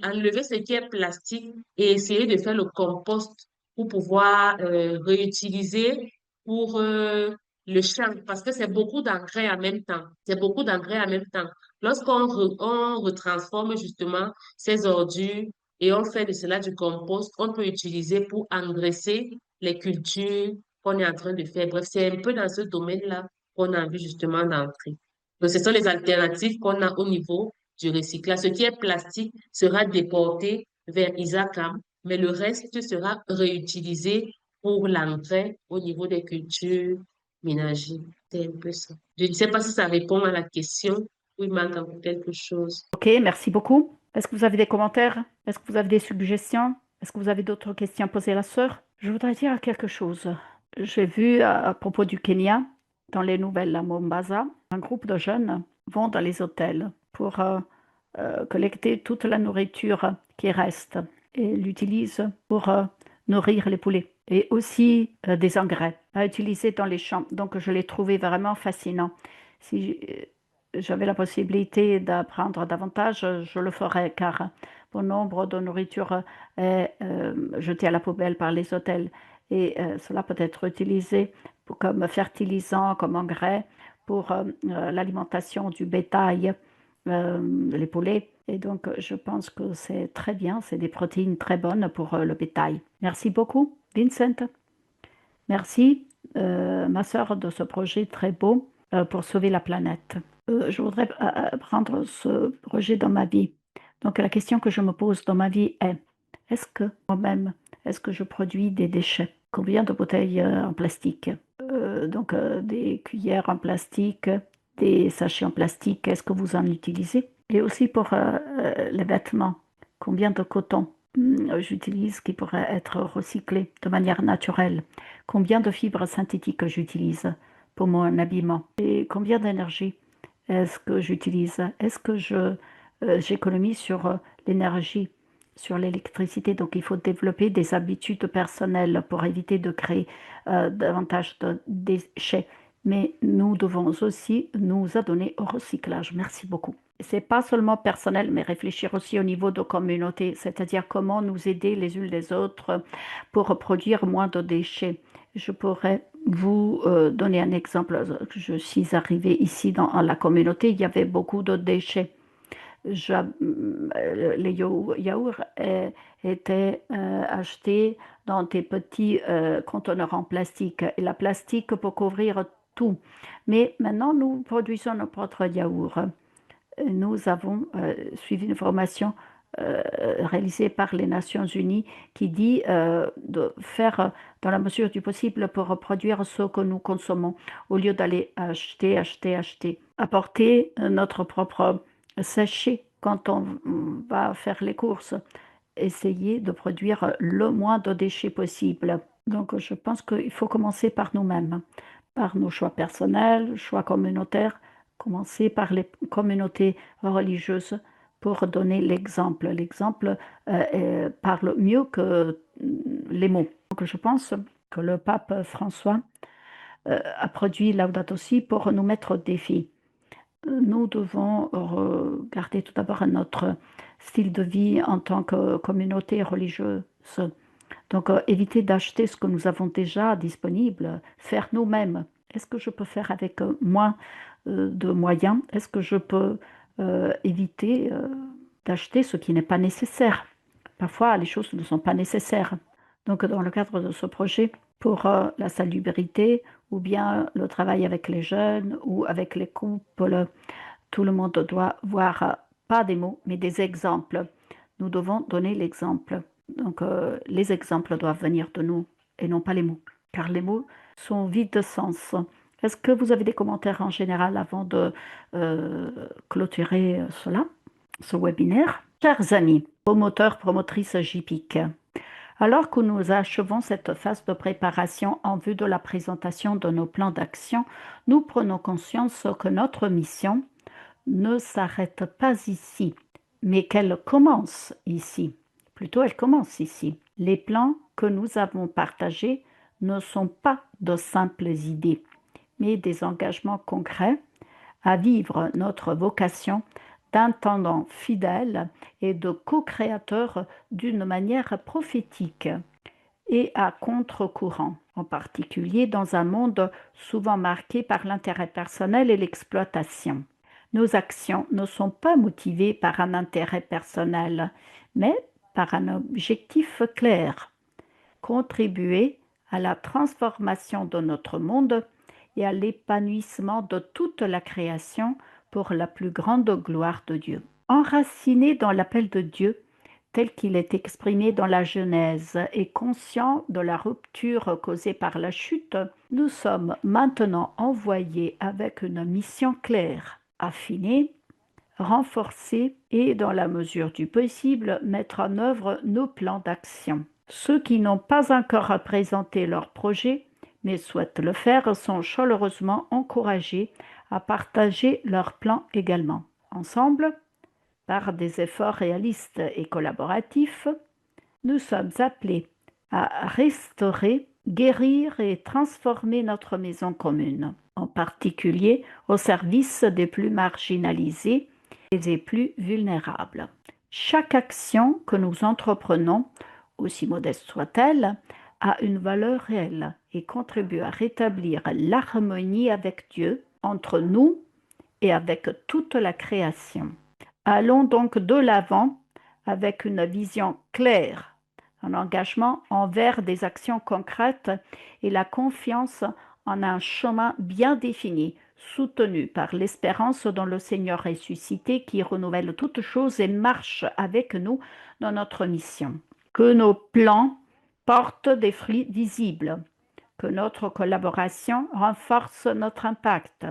enlever ce qui est plastique et essayer de faire le compost pour pouvoir réutiliser pour le champ, parce que c'est beaucoup d'engrais en même temps. C'est beaucoup d'engrais en même temps. On retransforme justement ces ordures et on fait de cela du compost, on peut utiliser pour engraisser les cultures qu'on est en train de faire. Bref, c'est un peu dans ce domaine-là qu'on a envie justement d'entrer. Donc, ce sont les alternatives qu'on a au niveau du recyclage. Ce qui est plastique sera déporté vers ISACAM, mais le reste sera réutilisé pour l'engrais au niveau des cultures ménagères. C'est un peu ça. Je ne sais pas si ça répond à la question ou il manque encore quelque chose. Ok, merci beaucoup. Est-ce que vous avez des commentaires? Est-ce que vous avez des suggestions? Est-ce que vous avez d'autres questions à poser à la sœur? Je voudrais dire quelque chose. J'ai vu à propos du Kenya, dans les nouvelles à Mombasa, un groupe de jeunes vont dans les hôtels pour collecter toute la nourriture qui reste et l'utilisent pour nourrir les poulets. Et aussi des engrais à utiliser dans les champs. Donc je l'ai trouvé vraiment fascinant. Si j'avais la possibilité d'apprendre davantage, je le ferais car bon nombre de nourriture est jetée à la poubelle par les hôtels et cela peut être utilisé comme fertilisant, comme engrais pour l'alimentation du bétail, les poulets. Et donc, je pense que c'est très bien, c'est des protéines très bonnes pour le bétail. Merci beaucoup, Vincent. Merci, ma sœur, de ce projet très beau pour sauver la planète. Je voudrais prendre ce projet dans ma vie. Donc, la question que je me pose dans ma vie est, est-ce que moi-même, est-ce que je produis des déchets? Combien de bouteilles en plastique? Donc, des cuillères en plastique, des sachets en plastique, est-ce que vous en utilisez? Et aussi pour les vêtements, combien de coton j'utilise qui pourrait être recyclé de manière naturelle? Combien de fibres synthétiques j'utilise pour mon habillement? Et combien d'énergie est-ce que j'utilise? Est-ce que j'économise sur l'énergie, sur l'électricité? Donc, il faut développer des habitudes personnelles pour éviter de créer davantage de déchets. Mais nous devons aussi nous adonner au recyclage. Merci beaucoup. C'est pas seulement personnel, mais réfléchir aussi au niveau de communauté, c'est-à-dire comment nous aider les unes les autres pour produire moins de déchets. Je pourrais vous donner un exemple. Je suis arrivée ici dans la communauté, il y avait beaucoup de déchets. Les yaourts étaient achetés dans des petits conteneurs en plastique et la plastique pour couvrir tout. Mais maintenant, nous produisons nos propres yaourts. Nous avons suivi une formation réalisée par les Nations Unies qui dit de faire dans la mesure du possible pour reproduire ce que nous consommons au lieu d'aller acheter. Apporter notre propre sachet quand on va faire les courses. Essayer de produire le moins de déchets possible. Donc je pense qu'il faut commencer par nous-mêmes, par nos choix personnels, choix communautaires, commencer par les communautés religieuses pour donner l'exemple. L'exemple parle mieux que les mots. Donc je pense que le pape François a produit Laudato Si pour nous mettre au défi. Nous devons regarder tout d'abord notre style de vie en tant que communauté religieuse. Donc, éviter d'acheter ce que nous avons déjà disponible, faire nous-mêmes. Est-ce que je peux faire avec moins de moyens? Est-ce que je peux éviter d'acheter ce qui n'est pas nécessaire? Parfois, les choses ne sont pas nécessaires. Donc, dans le cadre de ce projet, pour la salubrité ou bien le travail avec les jeunes ou avec les couples, tout le monde doit voir pas des mots, mais des exemples. Nous devons donner l'exemple. Donc, les exemples doivent venir de nous et non pas les mots, car les mots sont vides de sens. Est-ce que vous avez des commentaires en général avant de clôturer ce webinaire? Chers amis, promoteurs, promotrices JPIC, alors que nous achevons cette phase de préparation en vue de la présentation de nos plans d'action, nous prenons conscience que notre mission ne s'arrête pas ici, mais qu'elle commence ici. Plutôt, elle commence ici. Les plans que nous avons partagés ne sont pas de simples idées, mais des engagements concrets à vivre notre vocation d'intendant fidèle et de co-créateur d'une manière prophétique et à contre-courant, en particulier dans un monde souvent marqué par l'intérêt personnel et l'exploitation. Nos actions ne sont pas motivées par un intérêt personnel, mais par un objectif clair, contribuer à la transformation de notre monde et à l'épanouissement de toute la création pour la plus grande gloire de Dieu. Enraciné dans l'appel de Dieu, tel qu'il est exprimé dans la Genèse et conscient de la rupture causée par la chute, nous sommes maintenant envoyés avec une mission claire, affiner, renforcer et, dans la mesure du possible, mettre en œuvre nos plans d'action. Ceux qui n'ont pas encore présenté leur projet, mais souhaitent le faire, sont chaleureusement encouragés à partager leurs plans également. Ensemble, par des efforts réalistes et collaboratifs, nous sommes appelés à restaurer, guérir et transformer notre maison commune, en particulier au service des plus marginalisés et des plus vulnérables. Chaque action que nous entreprenons, aussi modeste soit-elle, a une valeur réelle et contribue à rétablir l'harmonie avec Dieu, entre nous et avec toute la création. Allons donc de l'avant avec une vision claire, un engagement envers des actions concrètes et la confiance en un chemin bien défini, soutenu par l'espérance dans le Seigneur ressuscité qui renouvelle toutes choses et marche avec nous dans notre mission. Que nos plans portent des fruits visibles, que notre collaboration renforce notre impact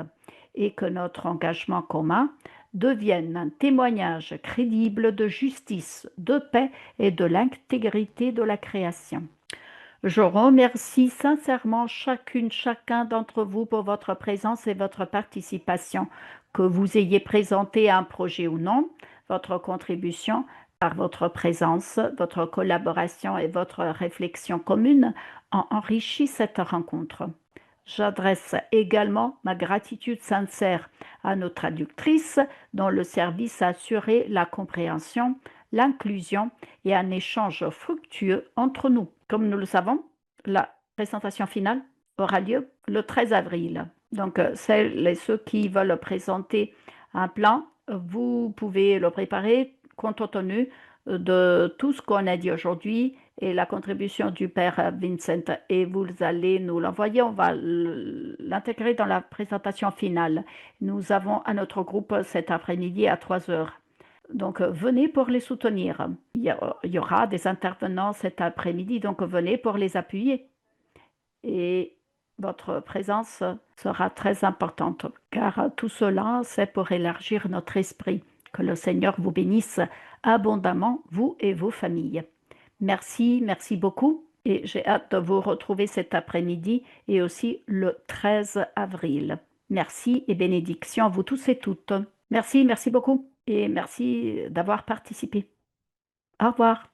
et que notre engagement commun devienne un témoignage crédible de justice, de paix et de l'intégrité de la création. Je remercie sincèrement chacun d'entre vous pour votre présence et votre participation. Que vous ayez présenté un projet ou non, votre contribution par votre présence, votre collaboration et votre réflexion commune ont enrichi cette rencontre. J'adresse également ma gratitude sincère à nos traductrices dont le service a assuré la compréhension, l'inclusion et un échange fructueux entre nous. Comme nous le savons, la présentation finale aura lieu le 13 avril. Donc, celles et ceux qui veulent présenter un plan, vous pouvez le préparer compte tenu de tout ce qu'on a dit aujourd'hui et la contribution du Père Vincent. Et vous allez nous l'envoyer, on va l'intégrer dans la présentation finale. Nous avons à notre groupe cet après-midi à 3 heures. Donc, venez pour les soutenir. Il y aura des intervenants cet après-midi, donc venez pour les appuyer. Et votre présence sera très importante, car tout cela, c'est pour élargir notre esprit. Que le Seigneur vous bénisse abondamment, vous et vos familles. Merci, merci beaucoup. Et j'ai hâte de vous retrouver cet après-midi et aussi le 13 avril. Merci et bénédiction à vous tous et toutes. Merci, merci beaucoup. Et merci d'avoir participé. Au revoir.